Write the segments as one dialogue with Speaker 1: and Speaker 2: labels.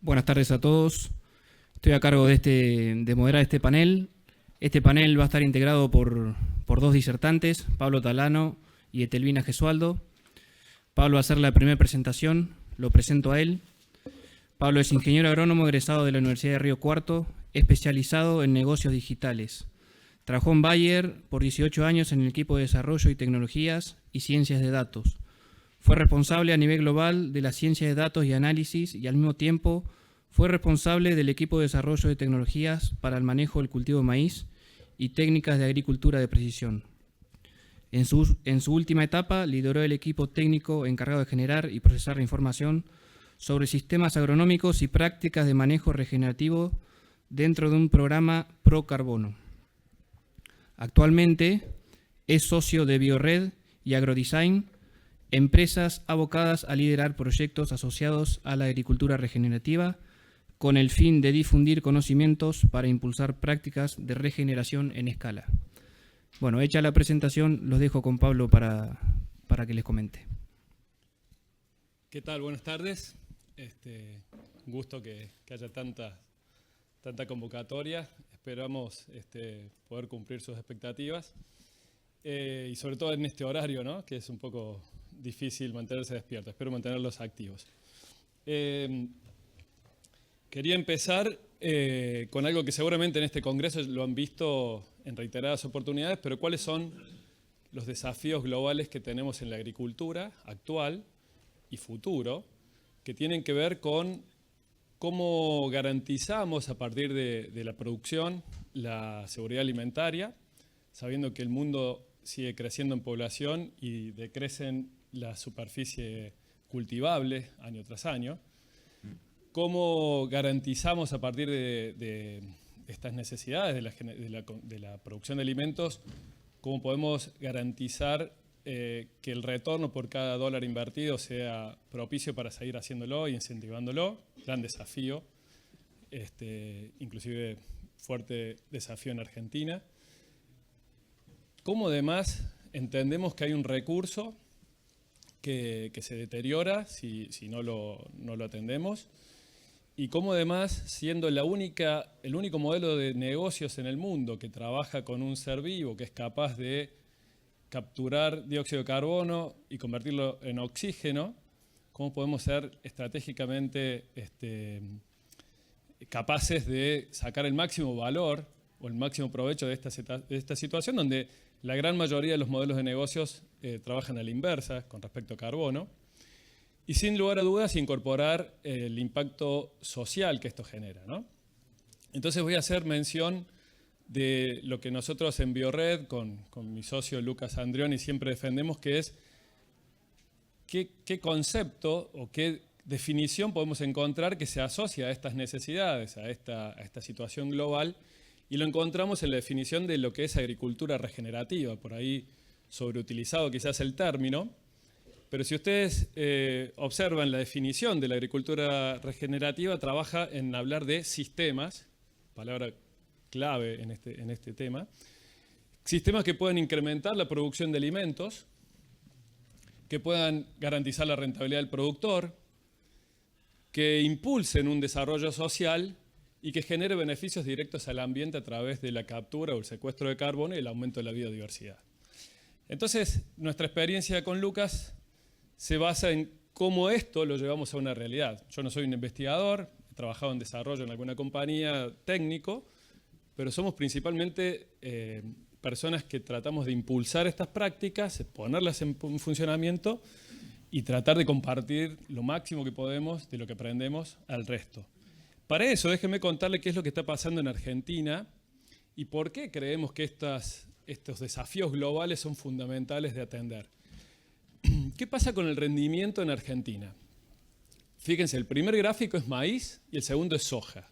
Speaker 1: Buenas tardes a todos. Estoy a cargo de moderar este panel. Este panel va a estar integrado por dos disertantes, Pablo Talano y Etelvina Gesualdo. Pablo va a hacer la primera presentación, lo presento a él. Pablo es ingeniero agrónomo egresado de la Universidad de Río Cuarto, especializado en negocios digitales. Trabajó en Bayer por 18 años en el equipo de desarrollo y tecnologías y ciencias de datos. Fue responsable a nivel global de la ciencia de datos y análisis y al mismo tiempo fue responsable del equipo de desarrollo de tecnologías para el manejo del cultivo de maíz y técnicas de agricultura de precisión. En su última etapa lideró el equipo técnico encargado de generar y procesar la información sobre sistemas agronómicos y prácticas de manejo regenerativo dentro de un programa Pro Carbono. Actualmente es socio de Biored y Agrodesign, empresas abocadas a liderar proyectos asociados a la agricultura regenerativa con el fin de difundir conocimientos para impulsar prácticas de regeneración en escala. Bueno, hecha la presentación, los dejo con Pablo para que les comente.
Speaker 2: ¿Qué tal? Buenas tardes. Un gusto que haya tanta convocatoria. Esperamos poder cumplir sus expectativas. Y sobre todo en este horario, ¿no? Que es un poco difícil mantenerse despierto. Espero mantenerlos activos. Quería empezar con algo que seguramente en este congreso lo han visto en reiteradas oportunidades, pero ¿cuáles son los desafíos globales que tenemos en la agricultura actual y futuro, que tienen que ver con cómo garantizamos a partir de la producción la seguridad alimentaria, sabiendo que el mundo sigue creciendo en población y decrecen la superficie cultivable año tras año? ¿Cómo garantizamos a partir de estas necesidades de la producción de alimentos, cómo podemos garantizar que el retorno por cada dólar invertido sea propicio para seguir haciéndolo y incentivándolo? Gran desafío, inclusive fuerte desafío en Argentina. ¿Cómo además entendemos que hay un recurso que se deteriora si no lo atendemos? Y cómo además, siendo el único modelo de negocios en el mundo que trabaja con un ser vivo que es capaz de capturar dióxido de carbono y convertirlo en oxígeno, cómo podemos ser estratégicamente capaces de sacar el máximo valor o el máximo provecho de esta situación, donde la gran mayoría de los modelos de negocios trabajan a la inversa con respecto a carbono, y sin lugar a dudas incorporar el impacto social que esto genera, ¿no? Entonces voy a hacer mención de lo que nosotros en Biored, con mi socio Lucas Andrioni, siempre defendemos, que es qué concepto o qué definición podemos encontrar que se asocia a estas necesidades, a esta situación global, y lo encontramos en la definición de lo que es agricultura regenerativa, por ahí sobreutilizado quizás el término, pero si ustedes observan la definición de la agricultura regenerativa, trabaja en hablar de sistemas, palabra clave en este tema, sistemas que puedan incrementar la producción de alimentos, que puedan garantizar la rentabilidad del productor, que impulsen un desarrollo social y que genere beneficios directos al ambiente a través de la captura o el secuestro de carbono y el aumento de la biodiversidad. Entonces, nuestra experiencia con Lucas se basa en cómo esto lo llevamos a una realidad. Yo no soy un investigador, he trabajado en desarrollo en alguna compañía técnico, pero somos principalmente personas que tratamos de impulsar estas prácticas, ponerlas en funcionamiento y tratar de compartir lo máximo que podemos de lo que aprendemos al resto. Para eso, déjenme contarles qué es lo que está pasando en Argentina y por qué creemos que estos desafíos globales son fundamentales de atender. ¿Qué pasa con el rendimiento en Argentina? Fíjense, el primer gráfico es maíz y el segundo es soja.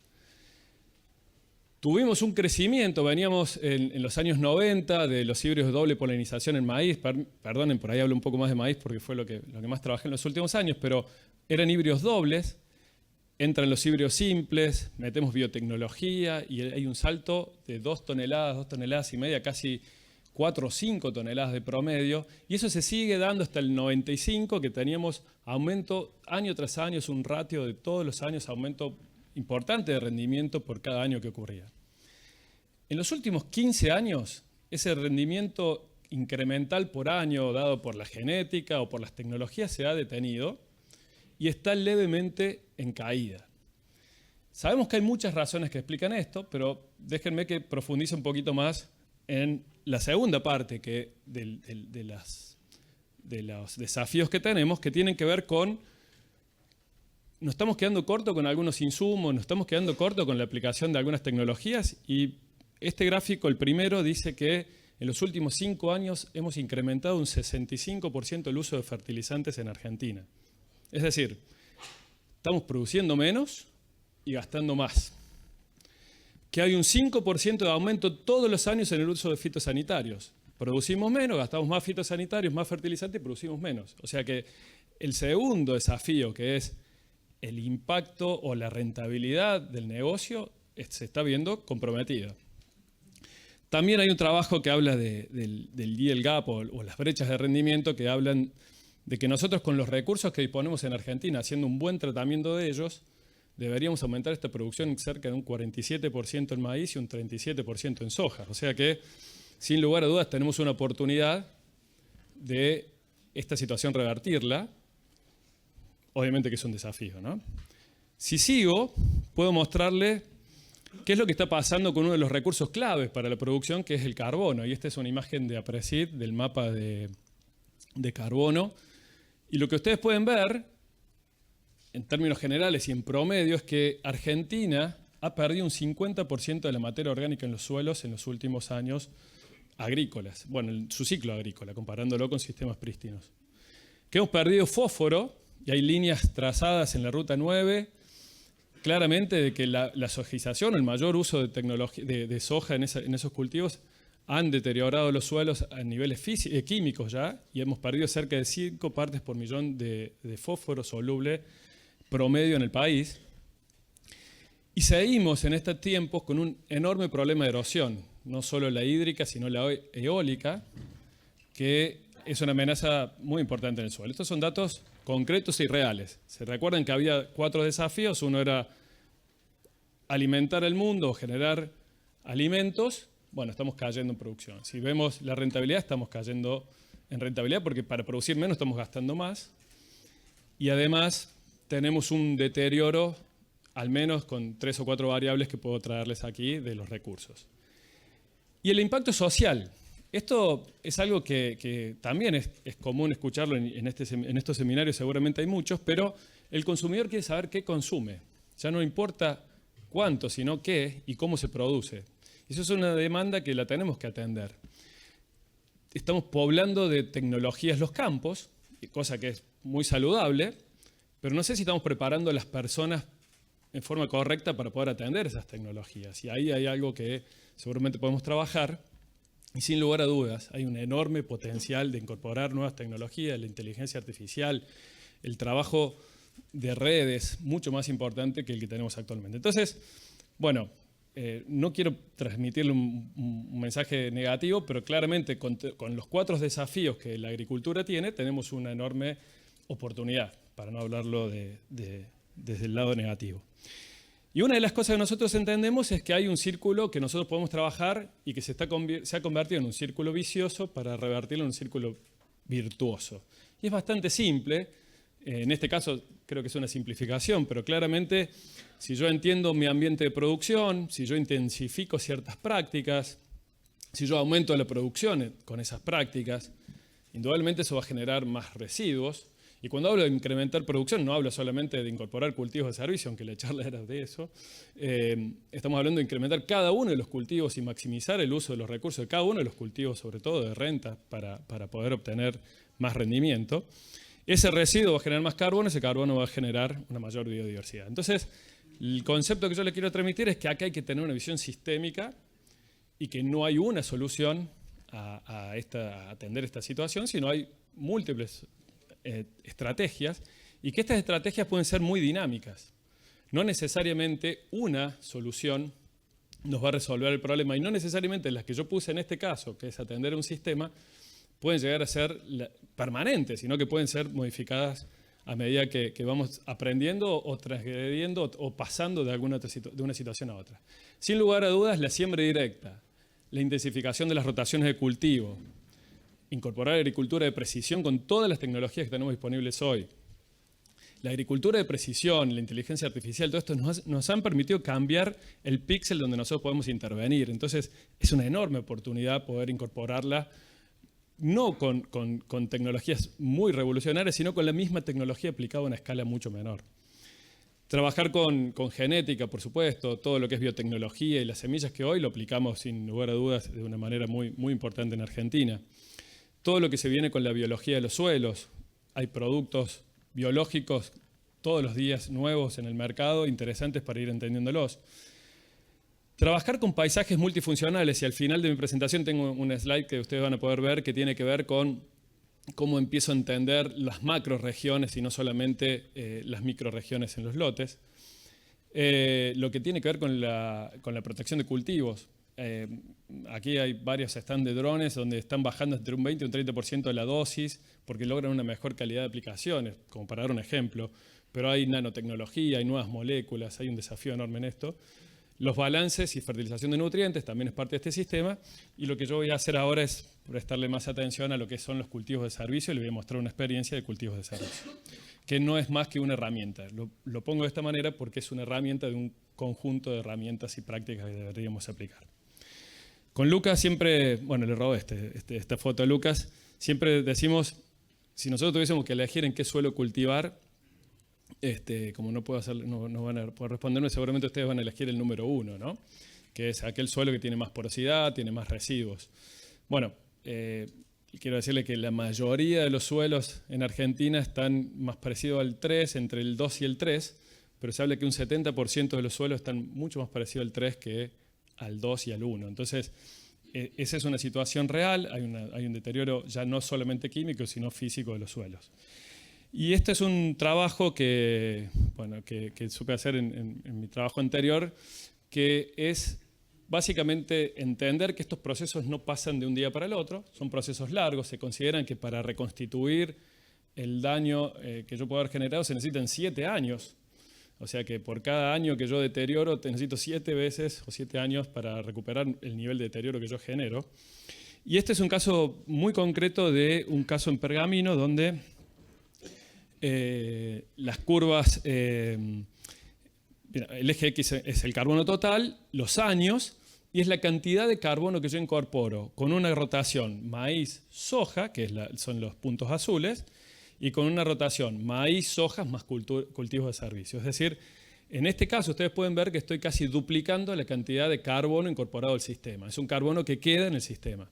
Speaker 2: Tuvimos un crecimiento, veníamos en los años 90 de los híbridos de doble polinización en maíz. Perdonen, por ahí hablo un poco más de maíz porque fue lo que más trabajé en los últimos años, pero eran híbridos dobles, entran los híbridos simples, metemos biotecnología y hay un salto de 2 toneladas y media, casi 4 o 5 toneladas de promedio, y eso se sigue dando hasta el 95, que teníamos aumento año tras año, es un ratio de todos los años, aumento importante de rendimiento por cada año que ocurría. En los últimos 15 años, ese rendimiento incremental por año dado por la genética o por las tecnologías se ha detenido y está levemente en caída. Sabemos que hay muchas razones que explican esto, pero déjenme que profundice un poquito más en la segunda parte de los desafíos que tenemos, que tienen que ver con nos estamos quedando cortos con algunos insumos, nos estamos quedando cortos con la aplicación de algunas tecnologías, y este gráfico, el primero, dice que en los últimos 5 años hemos incrementado un 65% el uso de fertilizantes en Argentina. Es decir, estamos produciendo menos y gastando más. Que hay un 5% de aumento todos los años en el uso de fitosanitarios. Producimos menos, gastamos más fitosanitarios, más fertilizantes y producimos menos. O sea que el segundo desafío, que es el impacto o la rentabilidad del negocio, se está viendo comprometida. También hay un trabajo que habla del yield gap o las brechas de rendimiento, que hablan de que nosotros con los recursos que disponemos en Argentina, haciendo un buen tratamiento de ellos, deberíamos aumentar esta producción cerca de un 47% en maíz y un 37% en soja. O sea que, sin lugar a dudas, tenemos una oportunidad de esta situación revertirla. Obviamente que es un desafío, ¿no? Si sigo, puedo mostrarle qué es lo que está pasando con uno de los recursos claves para la producción, que es el carbono. Y esta es una imagen de APRESID, del mapa de carbono. Y lo que ustedes pueden ver, en términos generales y en promedio, es que Argentina ha perdido un 50% de la materia orgánica en los suelos en los últimos años agrícolas. Bueno, en su ciclo agrícola, comparándolo con sistemas prístinos. Que hemos perdido fósforo, y hay líneas trazadas en la Ruta 9, claramente de que la sojización, el mayor uso de soja en esos cultivos, han deteriorado los suelos a niveles químicos ya, y hemos perdido cerca de 5 partes por millón de fósforo soluble promedio en el país. Y seguimos en estos tiempos con un enorme problema de erosión, no solo la hídrica, sino la eólica, que es una amenaza muy importante en el suelo. Estos son datos concretos y reales. Se recuerdan que había 4 desafíos. Uno era alimentar el mundo o generar alimentos. Bueno, estamos cayendo en producción. Si vemos la rentabilidad, estamos cayendo en rentabilidad porque para producir menos estamos gastando más. Y además tenemos un deterioro, al menos con 3 o 4 variables que puedo traerles aquí, de los recursos. Y el impacto social. Esto es algo que también es común escucharlo en estos seminarios, seguramente hay muchos, pero el consumidor quiere saber qué consume. Ya no importa cuánto, sino qué y cómo se produce. Eso es una demanda que la tenemos que atender. Estamos poblando de tecnologías los campos, cosa que es muy saludable, pero no sé si estamos preparando a las personas en forma correcta para poder atender esas tecnologías. Y ahí hay algo que seguramente podemos trabajar. Y sin lugar a dudas, hay un enorme potencial de incorporar nuevas tecnologías, la inteligencia artificial, el trabajo de redes, mucho más importante que el que tenemos actualmente. Entonces, bueno, no quiero transmitirle un mensaje negativo, pero claramente con los 4 desafíos que la agricultura tiene, tenemos una enorme oportunidad, para no hablarlo desde el lado negativo. Y una de las cosas que nosotros entendemos es que hay un círculo que nosotros podemos trabajar y que se ha convertido en un círculo vicioso para revertirlo en un círculo virtuoso. Y es bastante simple. En este caso creo que es una simplificación, pero claramente si yo entiendo mi ambiente de producción, si yo intensifico ciertas prácticas, si yo aumento la producción con esas prácticas, indudablemente eso va a generar más residuos. Y cuando hablo de incrementar producción, no hablo solamente de incorporar cultivos de servicio, aunque la charla era de eso. Estamos hablando de incrementar cada uno de los cultivos y maximizar el uso de los recursos de cada uno de los cultivos, sobre todo de renta, para poder obtener más rendimiento. Ese residuo va a generar más carbono, ese carbono va a generar una mayor biodiversidad. Entonces, el concepto que yo le quiero transmitir es que acá hay que tener una visión sistémica y que no hay una solución a atender esta situación, sino hay múltiples estrategias, y que estas estrategias pueden ser muy dinámicas. No necesariamente una solución nos va a resolver el problema. Y no necesariamente las que yo puse en este caso, que es atender un sistema, pueden llegar a ser permanentes, sino que pueden ser modificadas a medida que vamos aprendiendo o transgrediendo o pasando de una situación a otra. Sin lugar a dudas, la siembra directa, la intensificación de las rotaciones de cultivo, incorporar agricultura de precisión con todas las tecnologías que tenemos disponibles hoy. La agricultura de precisión, la inteligencia artificial, todo esto nos han permitido cambiar el píxel donde nosotros podemos intervenir. Entonces, es una enorme oportunidad poder incorporarla, no con tecnologías muy revolucionarias, sino con la misma tecnología aplicada a una escala mucho menor. Trabajar con genética, por supuesto, todo lo que es biotecnología y las semillas que hoy lo aplicamos sin lugar a dudas de una manera muy, muy importante en Argentina. Todo lo que se viene con la biología de los suelos. Hay productos biológicos todos los días nuevos en el mercado, interesantes para ir entendiéndolos. Trabajar con paisajes multifuncionales, y al final de mi presentación tengo un slide que ustedes van a poder ver que tiene que ver con cómo empiezo a entender las macroregiones y no solamente las microregiones en los lotes. Lo que tiene que ver con la protección de cultivos. Aquí hay varios stands de drones donde están bajando entre un 20 y un 30% de la dosis porque logran una mejor calidad de aplicaciones, como para dar un ejemplo. Pero hay nanotecnología, hay nuevas moléculas, hay un desafío enorme en esto. Los balances y fertilización de nutrientes también es parte de este sistema, y lo que yo voy a hacer ahora es prestarle más atención a lo que son los cultivos de servicio y le voy a mostrar una experiencia de cultivos de servicio, que no es más que una herramienta. Lo pongo de esta manera porque es una herramienta de un conjunto de herramientas y prácticas que deberíamos aplicar. Con Lucas siempre, bueno, le robo esta foto a Lucas, siempre decimos, si nosotros tuviésemos que elegir en qué suelo cultivar, como no van a poder responderme, seguramente ustedes van a elegir el número 1, ¿no? Que es aquel suelo que tiene más porosidad, tiene más residuos. Bueno, quiero decirle que la mayoría de los suelos en Argentina están más parecidos al 3, entre el 2 y el 3, pero se habla que un 70% de los suelos están mucho más parecidos al 3 que al 2 y al 1. Entonces, esa es una situación real, hay un deterioro ya no solamente químico, sino físico de los suelos. Y este es un trabajo que supe hacer en mi trabajo anterior, que es básicamente entender que estos procesos no pasan de un día para el otro, son procesos largos, se consideran que para reconstituir el daño que yo puedo haber generado se necesitan 7 años. O sea que por cada año que yo deterioro necesito 7 veces o 7 años para recuperar el nivel de deterioro que yo genero. Y este es un caso muy concreto de un caso en Pergamino donde las curvas, el eje X es el carbono total, los años, y es la cantidad de carbono que yo incorporo con una rotación maíz-soja, que son los puntos azules, y con una rotación maíz-soja más cultivos de servicio. Es decir, en este caso ustedes pueden ver que estoy casi duplicando la cantidad de carbono incorporado al sistema. Es un carbono que queda en el sistema.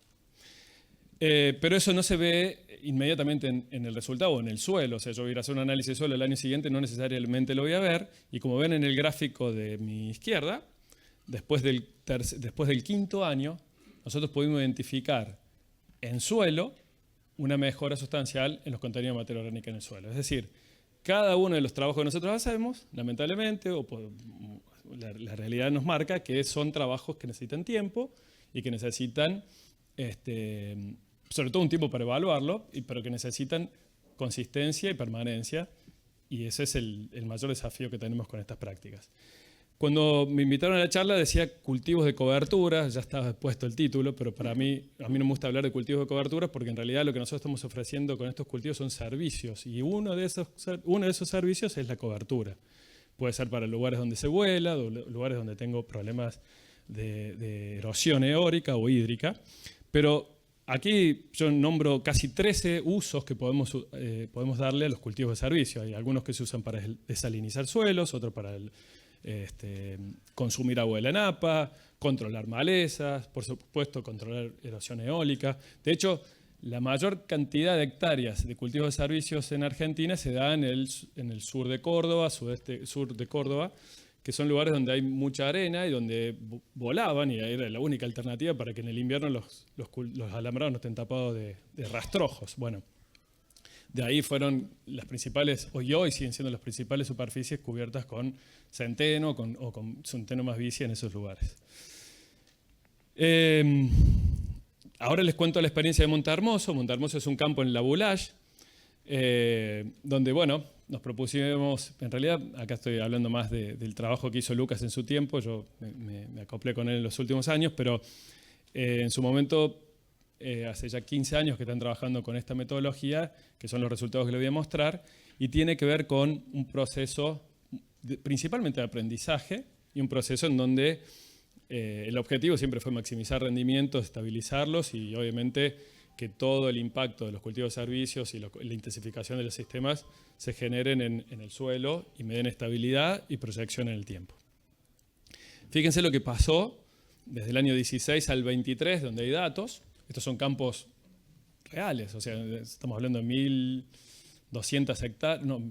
Speaker 2: Pero eso no se ve inmediatamente en el resultado o en el suelo. O sea, yo voy a ir a hacer un análisis de suelo el año siguiente, no necesariamente lo voy a ver. Y como ven en el gráfico de mi izquierda, después del 5.º año, nosotros pudimos identificar en suelo una mejora sustancial en los contenidos de materia orgánica en el suelo. Es decir, cada uno de los trabajos que nosotros hacemos, lamentablemente, la realidad nos marca que son trabajos que necesitan tiempo y que necesitan sobre todo un tiempo para evaluarlo, pero que necesitan consistencia y permanencia, y ese es el mayor desafío que tenemos con estas prácticas. Cuando me invitaron a la charla decía cultivos de cobertura, ya estaba puesto el título, pero a mí no me gusta hablar de cultivos de cobertura porque en realidad lo que nosotros estamos ofreciendo con estos cultivos son servicios, y uno de esos servicios es la cobertura. Puede ser para lugares donde se vuela, lugares donde tengo problemas de erosión eórica o hídrica, pero aquí yo nombro casi 13 usos que podemos darle a los cultivos de servicio. Hay algunos que se usan para desalinizar suelos, otros para consumir agua de la napa, controlar malezas, por supuesto controlar erosión eólica. De hecho, la mayor cantidad de hectáreas de cultivos de servicios en Argentina se da en el sur de Córdoba, sur de Córdoba, que son lugares donde hay mucha arena y donde volaban, y era la única alternativa para que en el invierno los alambrados no estén tapados de rastrojos. Bueno, de ahí fueron las principales, hoy siguen siendo las principales superficies cubiertas con centeno o con centeno más vicia en esos lugares. Ahora les cuento la experiencia de Montehermoso. Montehermoso es un campo en La Boulage, donde, bueno, nos propusimos, en realidad acá estoy hablando más del trabajo que hizo Lucas en su tiempo, yo me acoplé con él en los últimos años, pero en su momento, hace ya 15 años que están trabajando con esta metodología, que son los resultados que les voy a mostrar, y tiene que ver con un proceso principalmente de aprendizaje y un proceso en donde el objetivo siempre fue maximizar rendimientos, estabilizarlos y obviamente que todo el impacto de los cultivos de servicios y la intensificación de los sistemas se generen en el suelo y me den estabilidad y proyección en el tiempo. Fíjense lo que pasó desde el año 16 al 23, donde hay datos. Estos son campos reales, o sea, estamos hablando de 1.200 hectáreas, no,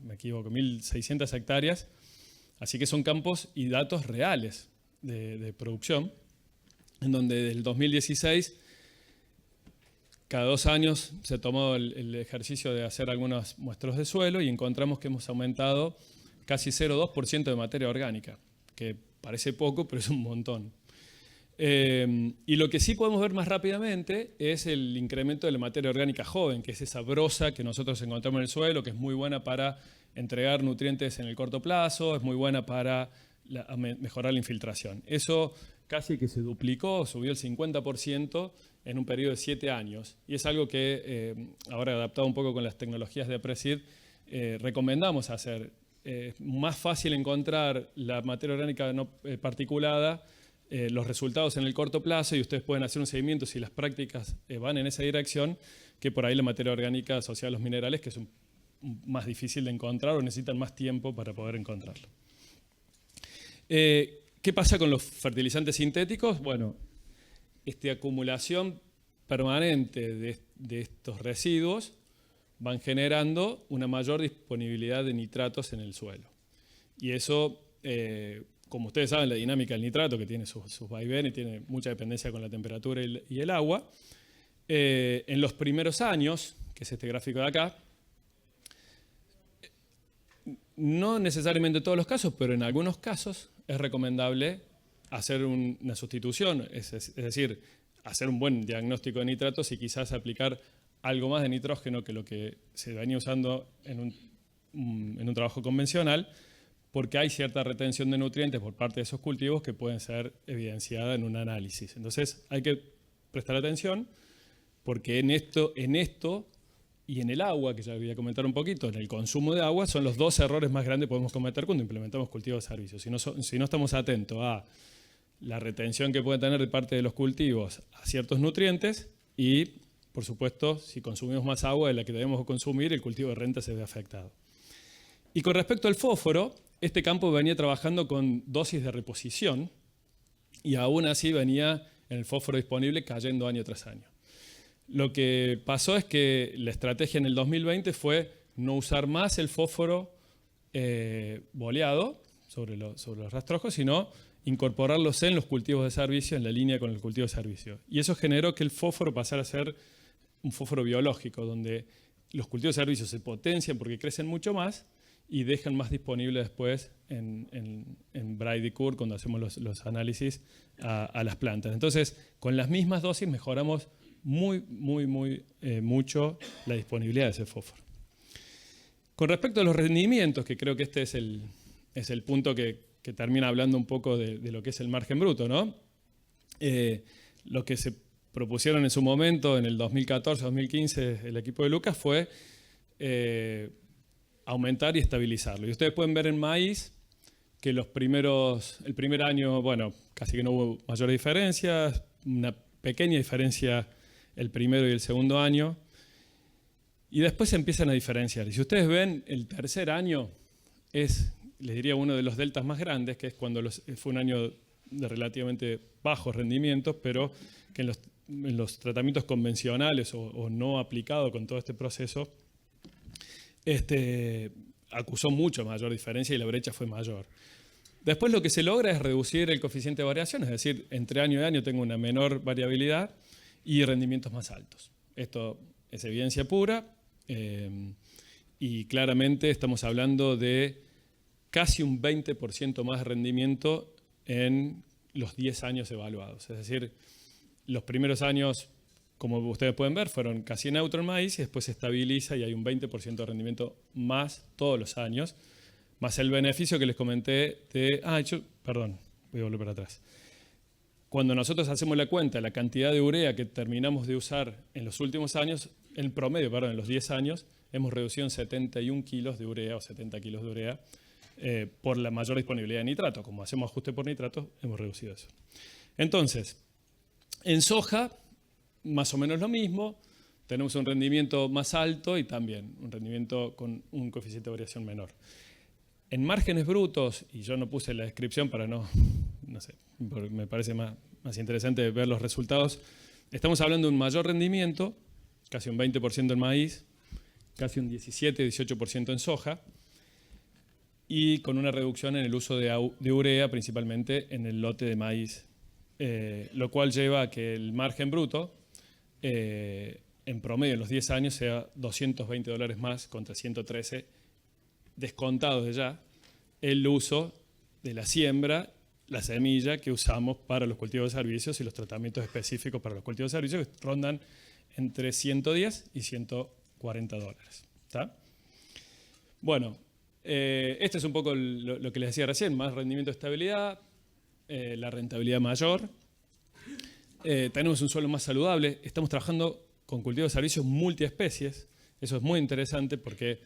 Speaker 2: me equivoco, 1.600 hectáreas. Así que son campos y datos reales de producción, en donde desde el 2016, cada 2 años se tomó el ejercicio de hacer algunos muestros de suelo y encontramos que hemos aumentado casi 0,2% de materia orgánica, que parece poco, pero es un montón. Y lo que sí podemos ver más rápidamente es el incremento de la materia orgánica joven, que es esa brosa que nosotros encontramos en el suelo, que es muy buena para entregar nutrientes en el corto plazo, es muy buena para mejorar la infiltración. Eso casi que se duplicó, subió el 50% en un periodo de 7 años. Y es algo que, ahora adaptado un poco con las tecnologías de APRESID, recomendamos hacer. Es más fácil encontrar la materia orgánica no particulada, los resultados en el corto plazo, y ustedes pueden hacer un seguimiento si las prácticas van en esa dirección, que por ahí la materia orgánica asociada a los minerales, que es más difícil de encontrar o necesitan más tiempo para poder encontrarlo. ¿Qué pasa con los fertilizantes sintéticos? Bueno, esta acumulación permanente de estos residuos van generando una mayor disponibilidad de nitratos en el suelo. Y eso, como ustedes saben, la dinámica del nitrato, que tiene sus vaivenes, tiene mucha dependencia con la temperatura y el agua. En los primeros años, que es este gráfico de acá, no necesariamente en todos los casos, pero en algunos casos es recomendable hacer una sustitución, es decir, hacer un buen diagnóstico de nitratos y quizás aplicar algo más de nitrógeno que lo que se venía usando en un trabajo convencional, porque hay cierta retención de nutrientes por parte de esos cultivos que pueden ser evidenciada en un análisis. Entonces hay que prestar atención, porque en esto y en el agua, que ya voy a comentar un poquito, en el consumo de agua, son los 2 errores más grandes que podemos cometer cuando implementamos cultivos de servicios. Si no estamos atentos a la retención que pueden tener de parte de los cultivos a ciertos nutrientes y, por supuesto, si consumimos más agua de la que debemos consumir, el cultivo de renta se ve afectado. Y con respecto al fósforo, este campo venía trabajando con dosis de reposición y aún así venía en el fósforo disponible cayendo año tras año. Lo que pasó es que la estrategia en el 2020 fue no usar más el fósforo boleado sobre los rastrojos, sino incorporarlos en los cultivos de servicio, en la línea con el cultivo de servicio. Y eso generó que el fósforo pasara a ser un fósforo biológico, donde los cultivos de servicio se potencian porque crecen mucho más y dejan más disponible después en Brady Curve cuando hacemos los análisis a las plantas. Entonces, con las mismas dosis mejoramos mucho la disponibilidad de ese fósforo. Con respecto a los rendimientos, que creo que este es el punto que termina hablando un poco de lo que es el margen bruto, ¿no? Lo que se propusieron en su momento, en el 2014-2015, el equipo de Lucas, fue aumentar y estabilizarlo. Y ustedes pueden ver en maíz que el primer año, bueno, casi que no hubo mayor diferencia, una pequeña diferencia el primero y el segundo año, y después se empiezan a diferenciar. Y si ustedes ven, el tercer año es, les diría, uno de los deltas más grandes, que es cuando fue un año de relativamente bajos rendimientos, pero que en los tratamientos convencionales o no aplicados con todo este proceso, acusó mucho mayor diferencia y la brecha fue mayor. Después lo que se logra es reducir el coeficiente de variación, es decir, entre año y año tengo una menor variabilidad y rendimientos más altos. Esto es evidencia pura y claramente estamos hablando de casi un 20% más de rendimiento en los 10 años evaluados. Es decir, los primeros años, como ustedes pueden ver, fueron casi neutro en maíz y después se estabiliza y hay un 20% de rendimiento más todos los años, más el beneficio que les comenté de... perdón, voy a volver para atrás. Cuando nosotros hacemos la cuenta de la cantidad de urea que terminamos de usar en los últimos años, en promedio, perdón, en los 10 años, hemos reducido en 71 kilos de urea o 70 kilos de urea por la mayor disponibilidad de nitrato. Como hacemos ajuste por nitrato, hemos reducido eso. Entonces, en soja, más o menos lo mismo, tenemos un rendimiento más alto y también un rendimiento con un coeficiente de variación menor. En márgenes brutos, y yo no puse la descripción para no sé, me parece más interesante ver los resultados, estamos hablando de un mayor rendimiento, casi un 20% en maíz, casi un 17-18% en soja, y con una reducción en el uso de urea, principalmente en el lote de maíz, lo cual lleva a que el margen bruto, en promedio en los 10 años, sea $220 más contra 113, descontados de ya el uso de la siembra, la semilla que usamos para los cultivos de servicios y los tratamientos específicos para los cultivos de servicios, que rondan entre 110 y 140 dólares. ¿Está? Bueno, este es un poco lo que les decía recién, más rendimiento de estabilidad, la rentabilidad mayor. Tenemos un suelo más saludable, estamos trabajando con cultivos de servicios multiespecies. Eso es muy interesante porque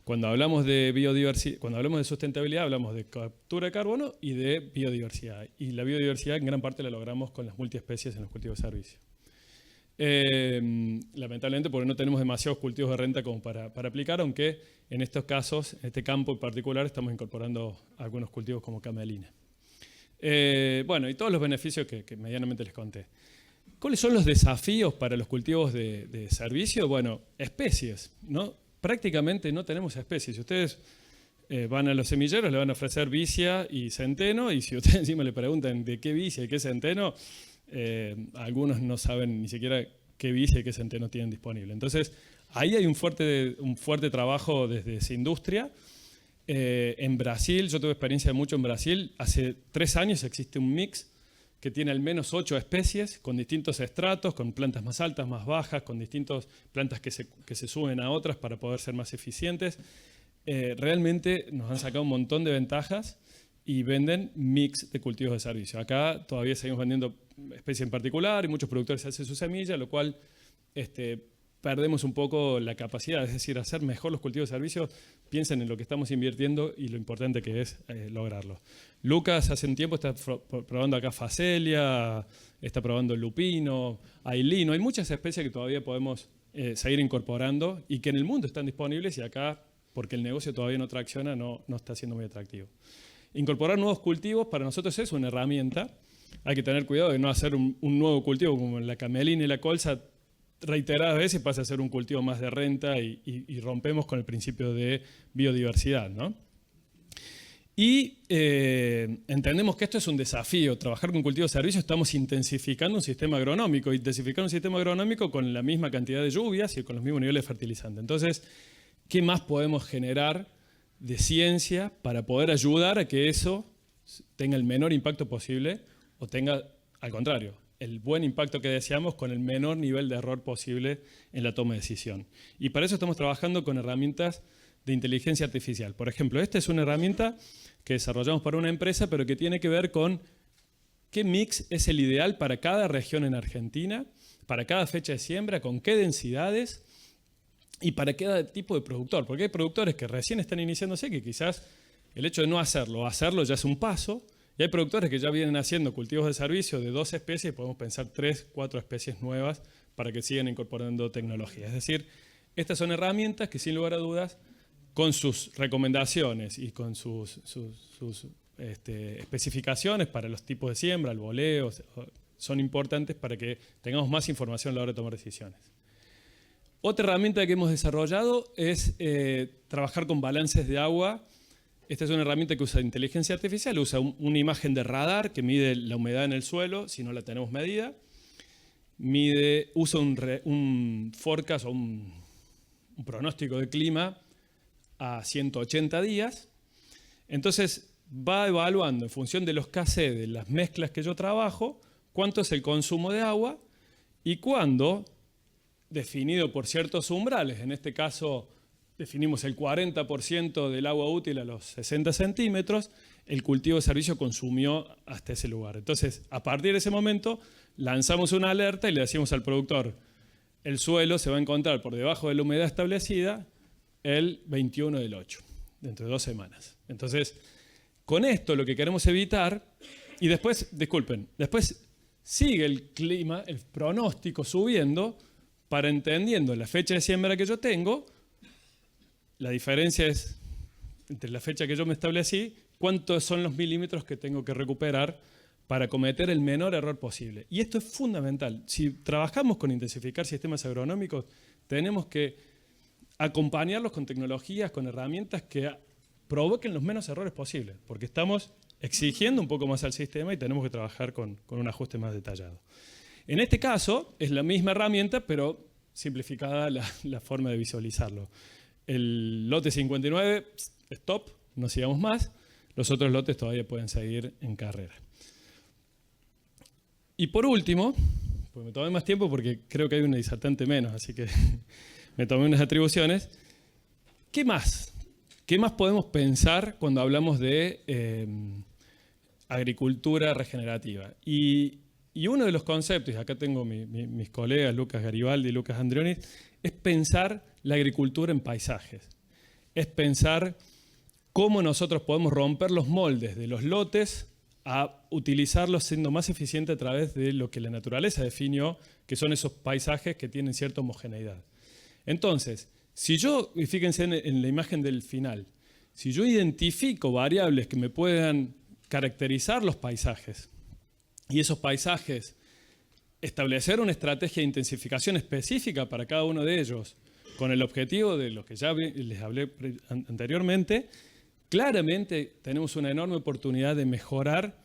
Speaker 2: cuando hablamos de biodiversidad, cuando hablamos de sustentabilidad, hablamos de captura de carbono y de biodiversidad. Y la biodiversidad en gran parte la logramos con las multiespecies en los cultivos de servicio. Lamentablemente porque no tenemos demasiados cultivos de renta como para aplicar, aunque en estos casos, en este campo en particular, estamos incorporando algunos cultivos como camelina. Bueno, y todos los beneficios que medianamente les conté. ¿Cuáles son los desafíos para los cultivos de servicio? Bueno, especies, ¿no? Prácticamente no tenemos especies. Si ustedes van a los semilleros, le van a ofrecer vicia y centeno, y si ustedes encima le preguntan de qué vicia y qué centeno, algunos no saben ni siquiera qué vicia y qué centeno tienen disponible. Entonces, ahí hay un fuerte trabajo desde esa industria. En Brasil, yo tuve experiencia mucho en Brasil, hace 3 años existe un mix que tiene al menos 8 especies con distintos estratos, con plantas más altas, más bajas, con distintas plantas que se suben a otras para poder ser más eficientes. Realmente nos han sacado un montón de ventajas y venden mix de cultivos de servicio. Acá todavía seguimos vendiendo especies en particular y muchos productores hacen su semilla, lo cual perdemos un poco la capacidad, es decir, hacer mejor los cultivos de servicio. Piensen en lo que estamos invirtiendo y lo importante que es lograrlo. Lucas hace un tiempo está probando acá facelia, está probando lupino, ailino. Hay muchas especies que todavía podemos seguir incorporando y que en el mundo están disponibles y acá, porque el negocio todavía no tracciona, no está siendo muy atractivo. Incorporar nuevos cultivos para nosotros es una herramienta. Hay que tener cuidado de no hacer un nuevo cultivo como la camelina y la colza. Reiteradas veces pasa a ser un cultivo más de renta y rompemos con el principio de biodiversidad, ¿no? Y entendemos que esto es un desafío. Trabajar con cultivos de servicio, estamos intensificando un sistema agronómico. Intensificar un sistema agronómico con la misma cantidad de lluvias y con los mismos niveles de fertilizante. Entonces, ¿qué más podemos generar de ciencia para poder ayudar a que eso tenga el menor impacto posible o tenga, al contrario, el buen impacto que deseamos con el menor nivel de error posible en la toma de decisión? Y para eso estamos trabajando con herramientas de inteligencia artificial. Por ejemplo, esta es una herramienta que desarrollamos para una empresa, pero que tiene que ver con qué mix es el ideal para cada región en Argentina, para cada fecha de siembra, con qué densidades y para cada tipo de productor. Porque hay productores que recién están iniciándose, que quizás el hecho de no hacerlo, hacerlo ya es un paso. Y hay productores que ya vienen haciendo cultivos de servicio de 2 especies, y podemos pensar 3, 4 especies nuevas para que sigan incorporando tecnología. Es decir, estas son herramientas que sin lugar a dudas, con sus recomendaciones y con sus especificaciones para los tipos de siembra, el boleo, son importantes para que tengamos más información a la hora de tomar decisiones. Otra herramienta que hemos desarrollado es trabajar con balances de agua. Esta es una herramienta que usa inteligencia artificial, usa una imagen de radar que mide la humedad en el suelo, si no la tenemos medida. Usa un forecast o un pronóstico de clima a 180 días. Entonces, va evaluando en función de los KC de las mezclas que yo trabajo, cuánto es el consumo de agua y cuándo, definido por ciertos umbrales, en este caso definimos el 40% del agua útil a los 60 centímetros, el cultivo de servicio consumió hasta ese lugar. Entonces, a partir de ese momento, lanzamos una alerta y le decimos al productor, el suelo se va a encontrar por debajo de la humedad establecida el 21 del 8, dentro de 2 semanas. Entonces, con esto lo que queremos evitar, y después, disculpen, después sigue el clima, el pronóstico subiendo, para entendiendo la fecha de siembra que yo tengo, la diferencia es entre la fecha que yo me establecí, cuántos son los milímetros que tengo que recuperar para cometer el menor error posible. Y esto es fundamental. Si trabajamos con intensificar sistemas agronómicos, tenemos que acompañarlos con tecnologías, con herramientas que provoquen los menos errores posibles, porque estamos exigiendo un poco más al sistema y tenemos que trabajar con un ajuste más detallado. En este caso, es la misma herramienta, pero simplificada la forma de visualizarlo. El lote 59, stop, no sigamos más. Los otros lotes todavía pueden seguir en carrera. Y por último, pues me tomé más tiempo porque creo que hay un disertante menos, así que me tomé unas atribuciones. ¿Qué más? ¿Qué más podemos pensar cuando hablamos de agricultura regenerativa? Y uno de los conceptos, y acá tengo mis colegas Lucas Garibaldi y Lucas Andrioni, es pensar la agricultura en paisajes. Es pensar cómo nosotros podemos romper los moldes de los lotes a utilizarlos siendo más eficiente a través de lo que la naturaleza definió, que son esos paisajes que tienen cierta homogeneidad. Entonces, si yo, y fíjense en la imagen del final, si yo identifico variables que me puedan caracterizar los paisajes, y esos paisajes establecer una estrategia de intensificación específica para cada uno de ellos, con el objetivo de lo que ya les hablé anteriormente, claramente tenemos una enorme oportunidad de mejorar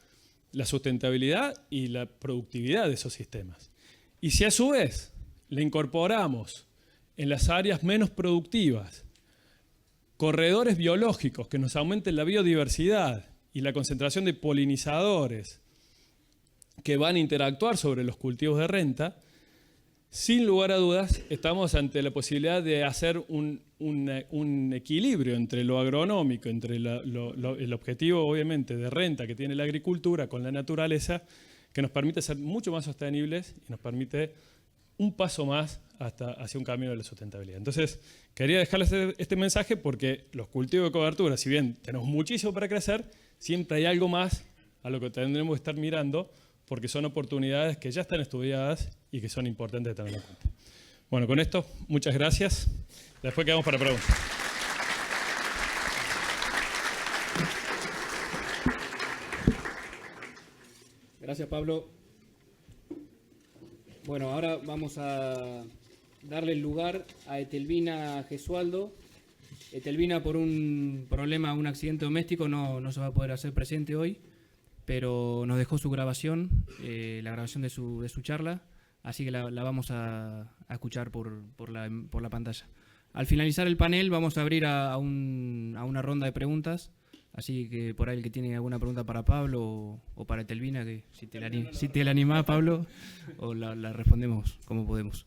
Speaker 2: la sustentabilidad y la productividad de esos sistemas. Y si a su vez le incorporamos en las áreas menos productivas corredores biológicos que nos aumenten la biodiversidad y la concentración de polinizadores que van a interactuar sobre los cultivos de renta, sin lugar a dudas estamos ante la posibilidad de hacer un equilibrio entre lo agronómico, entre el objetivo obviamente de renta que tiene la agricultura con la naturaleza, que nos permite ser mucho más sostenibles y nos permite un paso más hacia un camino de la sustentabilidad. Entonces, quería dejarles este mensaje porque los cultivos de cobertura, si bien tenemos muchísimo para crecer, siempre hay algo más a lo que tendremos que estar mirando, porque son oportunidades que ya están estudiadas y que son importantes de tener en cuenta. Bueno, con esto, muchas gracias. Después quedamos para preguntas.
Speaker 1: Gracias, Pablo. Bueno, ahora vamos a darle el lugar a Etelvina Gesualdo. Etelvina, por un problema, un accidente doméstico, no se va a poder hacer presente hoy, pero nos dejó su grabación, la grabación de su charla, así que la vamos a escuchar por la pantalla. Al finalizar el panel vamos a abrir a una ronda de preguntas, así que por ahí el que tiene alguna pregunta para Pablo o para Etelvina, que si te la animás, Pablo, o la respondemos como podemos.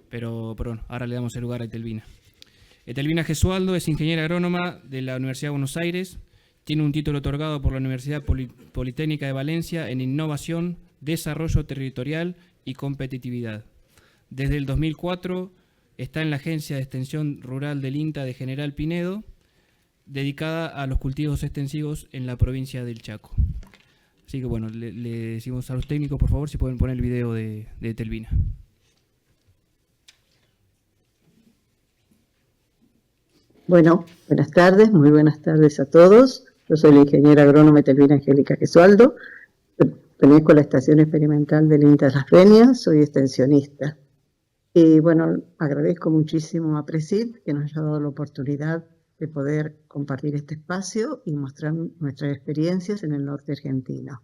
Speaker 1: Pero bueno, ahora le damos el lugar a Etelvina. Etelvina Gesualdo es ingeniera agrónoma de la Universidad de Buenos Aires. Tiene un título otorgado por la Universidad Politécnica de Valencia en Innovación, Desarrollo Territorial y Competitividad. Desde el 2004 está en la Agencia de Extensión Rural del INTA de General Pinedo, dedicada a los cultivos extensivos en la provincia del Chaco. Así que bueno, le decimos a los técnicos, por favor, si pueden poner el video de Etelvina.
Speaker 3: Bueno, buenas tardes, muy buenas tardes a todos. Yo soy la ingeniera agrónoma Etelvina Angélica Gesualdo, pertenezco a la Estación Experimental del INTA de Las Peñas, soy extensionista. Y bueno, agradezco muchísimo a Presid que nos haya dado la oportunidad de poder compartir este espacio y mostrar nuestras experiencias en el norte argentino.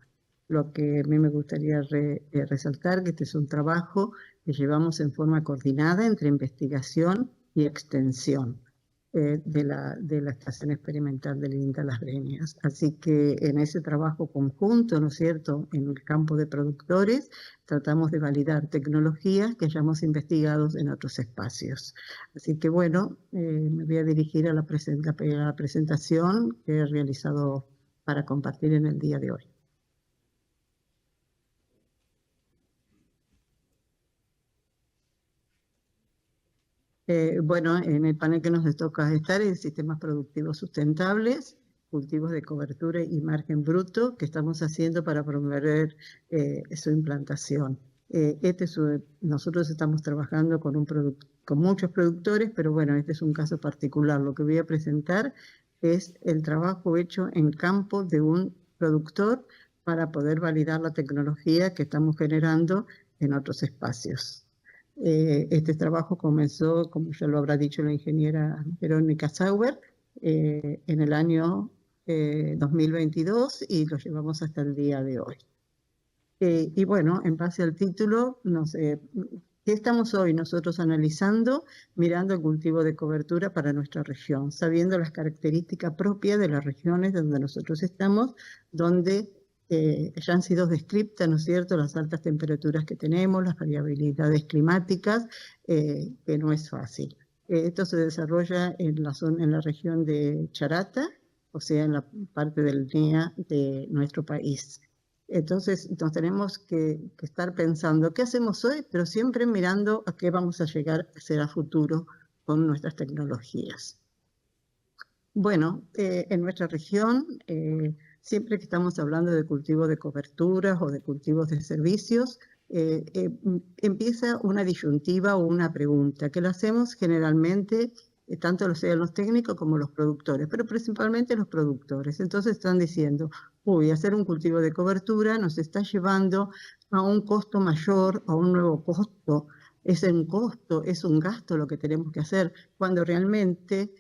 Speaker 3: Lo que a mí me gustaría resaltar que este es un trabajo que llevamos en forma coordinada entre investigación y extensión. de la estación experimental del INTA Las Breñas. Así que en ese trabajo conjunto, ¿no es cierto?, en el campo de productores, tratamos de validar tecnologías que hayamos investigado en otros espacios. Así que bueno, me voy a dirigir a la presentación que he realizado para compartir en el día de hoy. Bueno, en el panel que nos toca estar es sistemas productivos sustentables, cultivos de cobertura y margen bruto que estamos haciendo para promover su implantación. Nosotros estamos trabajando con muchos productores, pero bueno, este es un caso particular. Lo que voy a presentar es el trabajo hecho en campo de un productor para poder validar la tecnología que estamos generando en otros espacios. Este trabajo comenzó, como ya lo habrá dicho la ingeniera Verónica Sauer, en el año 2022 y lo llevamos hasta el día de hoy. Y bueno, en base al título, ¿qué estamos hoy nosotros analizando? Mirando el cultivo de cobertura para nuestra región, sabiendo las características propias de las regiones donde nosotros estamos, donde ya han sido descritas, ¿no es cierto?, las altas temperaturas que tenemos, las variabilidades climáticas, que no es fácil. Esto se desarrolla en la región de Charata, o sea, en la parte del NEA de nuestro país. Entonces nos tenemos que estar pensando qué hacemos hoy, pero siempre mirando a qué vamos a llegar a ser a futuro con nuestras tecnologías. Bueno, en nuestra región, siempre que estamos hablando de cultivo de coberturas o de cultivos de servicios, empieza una disyuntiva o una pregunta que la hacemos generalmente, tanto los técnicos como los productores, pero principalmente los productores. Entonces están diciendo, hacer un cultivo de cobertura nos está llevando a un costo mayor, a un nuevo costo. Es un costo, es un gasto lo que tenemos que hacer, cuando realmente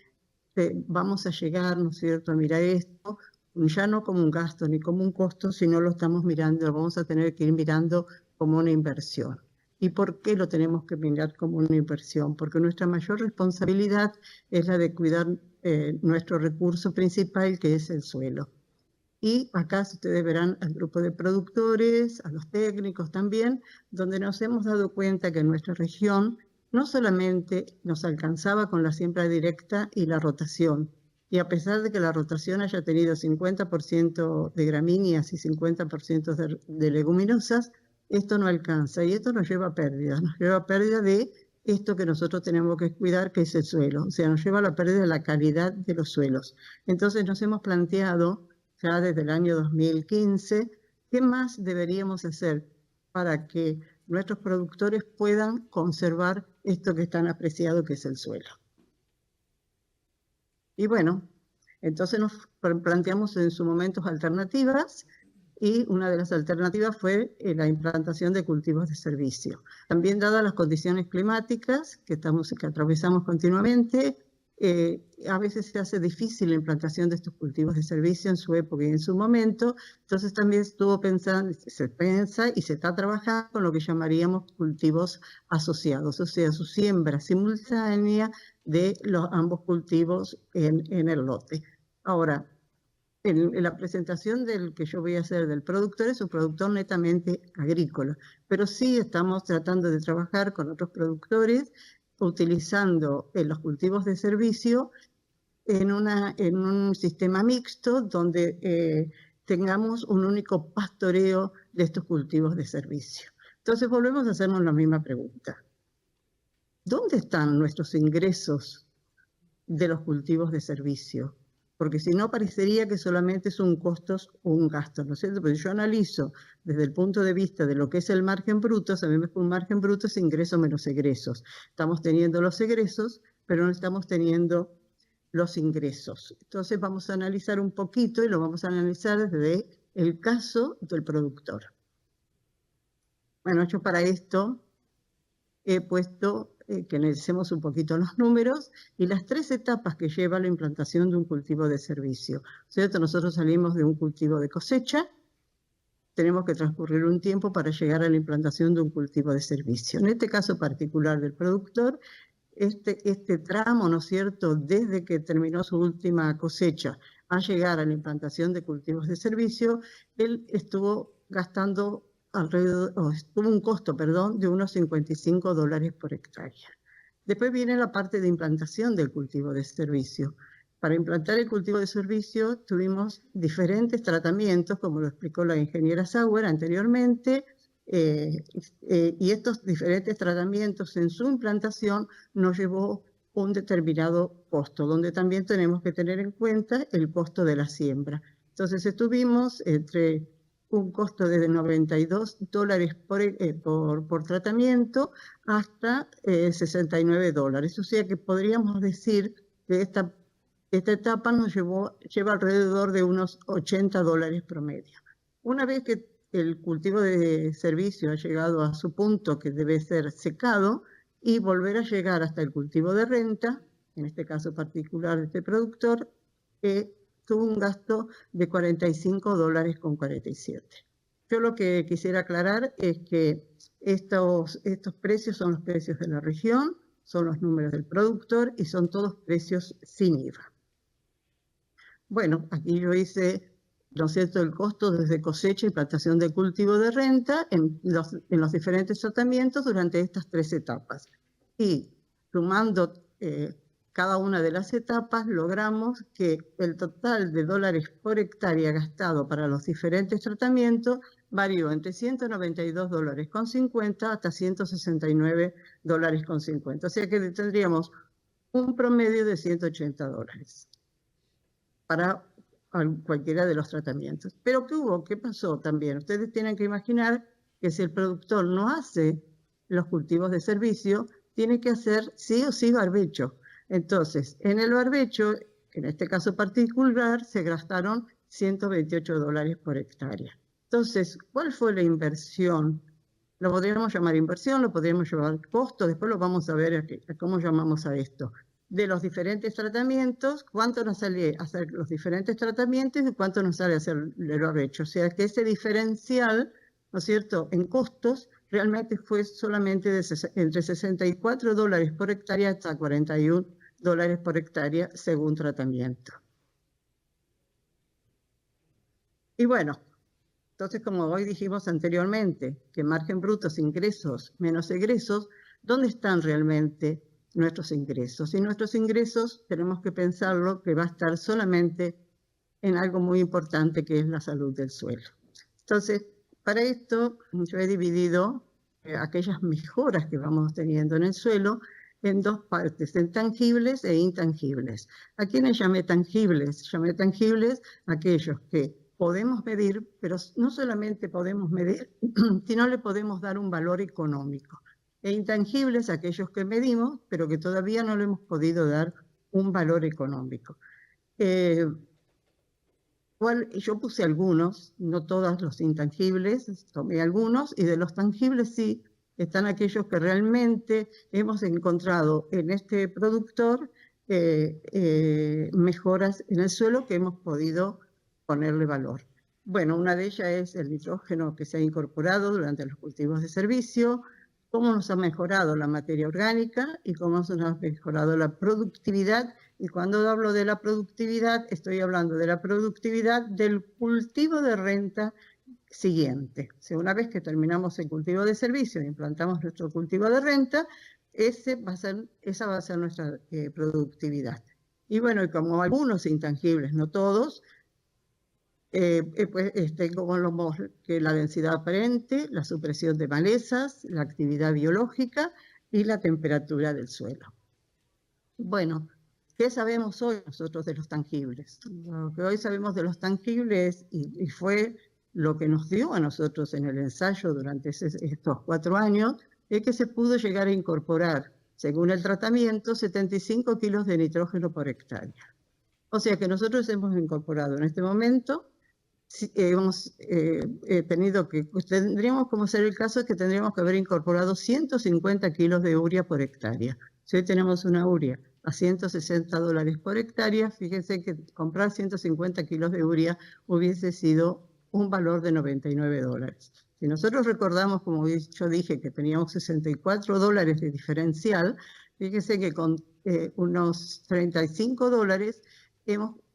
Speaker 3: vamos a llegar, ¿no es cierto?, a mirar esto ya no como un gasto ni como un costo, sino lo estamos mirando, lo vamos a tener que ir mirando como una inversión. ¿Y por qué lo tenemos que mirar como una inversión? Porque nuestra mayor responsabilidad es la de cuidar nuestro recurso principal, que es el suelo. Y acá ustedes verán al grupo de productores, a los técnicos también, donde nos hemos dado cuenta que en nuestra región no solamente nos alcanzaba con la siembra directa y la rotación, y a pesar de que la rotación haya tenido 50% de gramíneas y 50% de leguminosas, esto no alcanza y esto nos lleva a pérdidas, de esto que nosotros tenemos que cuidar, que es el suelo, o sea, nos lleva a la pérdida de la calidad de los suelos. Entonces nos hemos planteado, ya desde el año 2015, ¿qué más deberíamos hacer para que nuestros productores puedan conservar esto que es tan apreciado, que es el suelo? Y bueno, entonces nos planteamos en su momento alternativas, y una de las alternativas fue la implantación de cultivos de servicio. También, dadas las condiciones climáticas que atravesamos continuamente, a veces se hace difícil la implantación de estos cultivos de servicio en su época y en su momento. Entonces también se piensa y se está trabajando con lo que llamaríamos cultivos asociados, o sea, su siembra simultánea de ambos cultivos en el lote. Ahora, en la presentación del que yo voy a hacer del productor, es un productor netamente agrícola, pero sí estamos tratando de trabajar con otros productores utilizando los cultivos de servicio en un sistema mixto donde tengamos un único pastoreo de estos cultivos de servicio. Entonces volvemos a hacernos la misma pregunta. ¿Dónde están nuestros ingresos de los cultivos de servicio? Porque si no, parecería que solamente es un costo o un gasto, ¿no es cierto? Pero yo analizo desde el punto de vista de lo que es el margen bruto. Sabemos que un margen bruto es ingreso menos egresos. Estamos teniendo los egresos, pero no estamos teniendo los ingresos. Entonces vamos a analizar un poquito, y lo vamos a analizar desde el caso del productor. Bueno, yo para esto he puesto que analicemos un poquito los números y las 3 etapas que lleva la implantación de un cultivo de servicio. ¿Cierto? Nosotros salimos de un cultivo de cosecha, tenemos que transcurrir un tiempo para llegar a la implantación de un cultivo de servicio. En este caso particular del productor, este tramo, ¿no es cierto?, desde que terminó su última cosecha a llegar a la implantación de cultivos de servicio, él estuvo gastando tuvo un costo, perdón, de unos $55 por hectárea. Después viene la parte de implantación del cultivo de servicio. Para implantar el cultivo de servicio tuvimos diferentes tratamientos, como lo explicó la ingeniera Sauer anteriormente, y estos diferentes tratamientos en su implantación nos llevó un determinado costo, donde también tenemos que tener en cuenta el costo de la siembra. Entonces estuvimos entre un costo de $92 por tratamiento hasta $69. O sea que podríamos decir que esta etapa nos lleva alrededor de unos $80 promedio. Una vez que el cultivo de servicio ha llegado a su punto que debe ser secado y volver a llegar hasta el cultivo de renta, en este caso particular de este productor, tuvo un gasto de $45,47. Yo lo que quisiera aclarar es que estos precios son los precios de la región, son los números del productor y son todos precios sin IVA. Bueno, aquí yo hice, ¿no es cierto?, el costo desde cosecha y plantación de cultivo de renta en los diferentes tratamientos durante estas 3 etapas. Y sumando cada una de las etapas, logramos que el total de dólares por hectárea gastado para los diferentes tratamientos varió entre $192,50 hasta $169,50. O sea que tendríamos un promedio de $180 para cualquiera de los tratamientos. Pero ¿qué pasó también? Ustedes tienen que imaginar que si el productor no hace los cultivos de servicio, tiene que hacer sí o sí barbecho. Entonces, en el barbecho, en este caso particular, se gastaron $128 por hectárea. Entonces, ¿cuál fue la inversión? Lo podríamos llamar inversión, lo podríamos llamar costo, después lo vamos a ver a cómo llamamos a esto. De los diferentes tratamientos, cuánto nos sale hacer los diferentes tratamientos y cuánto nos sale hacer el barbecho. O sea que ese diferencial, ¿no es cierto?, en costos, realmente fue solamente entre $64 por hectárea hasta $41 por hectárea según tratamiento. Y bueno, entonces como hoy dijimos anteriormente, que margen brutos, ingresos menos egresos, ¿dónde están realmente nuestros ingresos? Y nuestros ingresos tenemos que pensarlo que va a estar solamente en algo muy importante que es la salud del suelo. Entonces, para esto yo he dividido aquellas mejoras que vamos teniendo en el suelo en 2 partes, en tangibles e intangibles. ¿A quiénes llamé tangibles? Llamé tangibles aquellos que podemos medir, pero no solamente podemos medir, sino le podemos dar un valor económico. E intangibles aquellos que medimos, pero que todavía no le hemos podido dar un valor económico. Yo puse algunos, no todos los intangibles, tomé algunos, y de los tangibles sí están aquellos que realmente hemos encontrado en este productor mejoras en el suelo que hemos podido ponerle valor. Bueno, una de ellas es el nitrógeno que se ha incorporado durante los cultivos de servicio, cómo nos ha mejorado la materia orgánica y cómo nos ha mejorado la productividad. Y cuando hablo de la productividad, estoy hablando de la productividad del cultivo de renta siguiente. O sea, una vez que terminamos el cultivo de servicio e implantamos nuestro cultivo de renta, esa va a ser nuestra productividad. Y bueno, y como algunos intangibles, no todos, como que la densidad aparente, la supresión de malezas, la actividad biológica y la temperatura del suelo. Bueno, ¿qué sabemos hoy nosotros de los tangibles? Lo que hoy sabemos de los tangibles y fue lo que nos dio a nosotros en el ensayo durante estos 4 años, es que se pudo llegar a incorporar, según el tratamiento, 75 kilos de nitrógeno por hectárea. O sea que nosotros hemos incorporado en este momento, tendríamos como ser el caso que tendríamos que haber incorporado 150 kilos de urea por hectárea. Si hoy tenemos una urea a $160 por hectárea, fíjense que comprar 150 kilos de urea hubiese sido un valor de $99. Si nosotros recordamos, como yo dije, que teníamos $64 de diferencial, Fíjese que con unos $35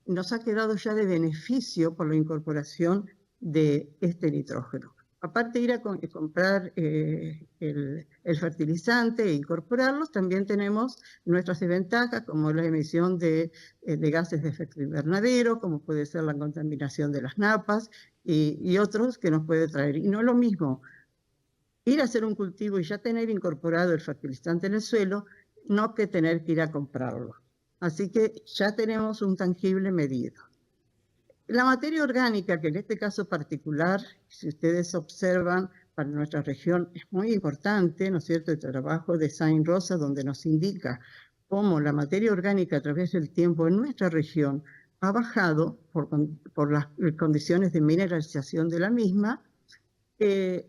Speaker 3: nos ha quedado ya de beneficio por la incorporación de este nitrógeno. Aparte de ir a comprar el fertilizante e incorporarlos, también tenemos nuestras desventajas, como la emisión de gases de efecto invernadero, como puede ser la contaminación de las napas y otros que nos puede traer. Y no es lo mismo ir a hacer un cultivo y ya tener incorporado el fertilizante en el suelo, no que tener que ir a comprarlo. Así que ya tenemos un tangible medido. La materia orgánica, que en este caso particular, si ustedes observan, para nuestra región es muy importante, ¿no es cierto?, el trabajo de Saint Rosa, donde nos indica cómo la materia orgánica a través del tiempo en nuestra región ha bajado por las condiciones de mineralización de la misma.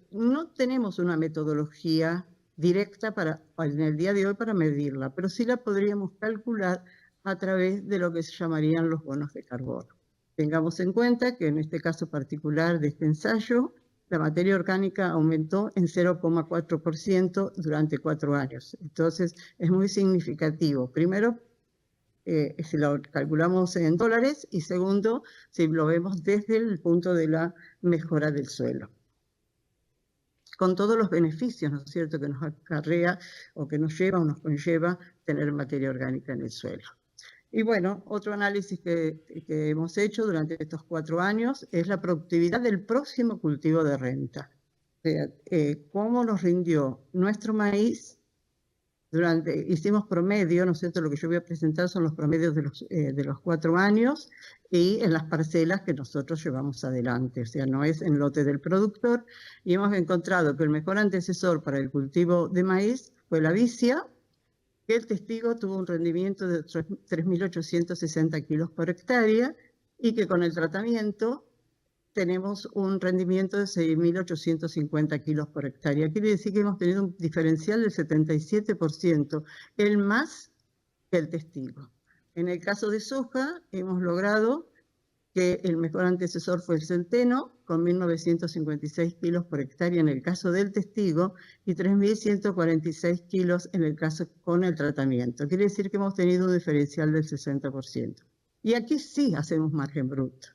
Speaker 3: No tenemos una metodología directa en el día de hoy para medirla, pero sí la podríamos calcular a través de lo que se llamarían los bonos de carbono. Tengamos en cuenta que en este caso particular de este ensayo, la materia orgánica aumentó en 0,4% durante 4 años. Entonces, es muy significativo. Primero, si lo calculamos en dólares, y segundo, si lo vemos desde el punto de la mejora del suelo. Con todos los beneficios, ¿no es cierto?, que nos acarrea o que nos lleva o nos conlleva tener materia orgánica en el suelo. Y bueno, otro análisis que hemos hecho durante estos 4 años es la productividad del próximo cultivo de renta. O sea, cómo nos rindió nuestro maíz hicimos promedio, ¿no es cierto? Lo que yo voy a presentar son los promedios de los 4 años y en las parcelas que nosotros llevamos adelante, o sea, no es en lote del productor, y hemos encontrado que el mejor antecesor para el cultivo de maíz fue la vicia, que el testigo tuvo un rendimiento de 3.860 kilos por hectárea y que con el tratamiento tenemos un rendimiento de 6.850 kilos por hectárea. Quiere decir que hemos tenido un diferencial del 77%, el más que el testigo. En el caso de soja, hemos logrado que el mejor antecesor fue el centeno, con 1.956 kilos por hectárea en el caso del testigo, y 3.146 kilos en el caso con el tratamiento. Quiere decir que hemos tenido un diferencial del 60%. Y aquí sí hacemos margen bruto.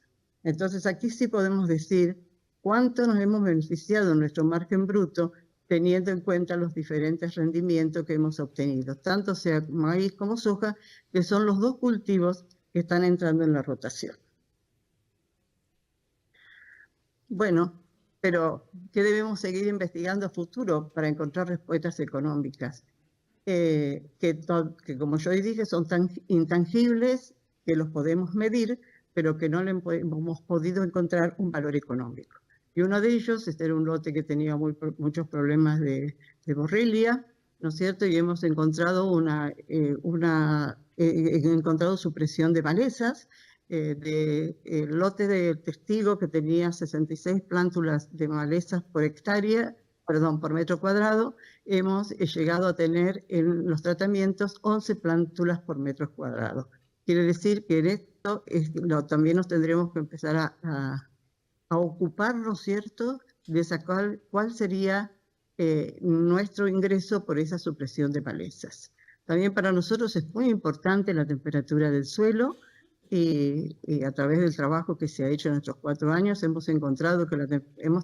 Speaker 3: Entonces aquí sí podemos decir cuánto nos hemos beneficiado en nuestro margen bruto teniendo en cuenta los diferentes rendimientos que hemos obtenido, tanto sea maíz como soja, que son los 2 cultivos que están entrando en la rotación. Bueno, pero ¿qué debemos seguir investigando a futuro para encontrar respuestas económicas? Que como yo dije, son tan intangibles que los podemos medir, pero que no le hemos podido encontrar un valor económico. Y uno de ellos, este era un lote que tenía muchos problemas de borrelia, ¿no es cierto? Y hemos encontrado encontrado supresión de malezas, el lote de testigo que tenía 66 plántulas de malezas por metro cuadrado, hemos llegado a tener en los tratamientos 11 plántulas por metro cuadrado. Quiere decir que en esto también nos tendremos que empezar a ocupar, ¿no es cierto?, de sacar cuál sería nuestro ingreso por esa supresión de malezas. También para nosotros es muy importante la temperatura del suelo y a través del trabajo que se ha hecho en estos 4 años hemos encontrado que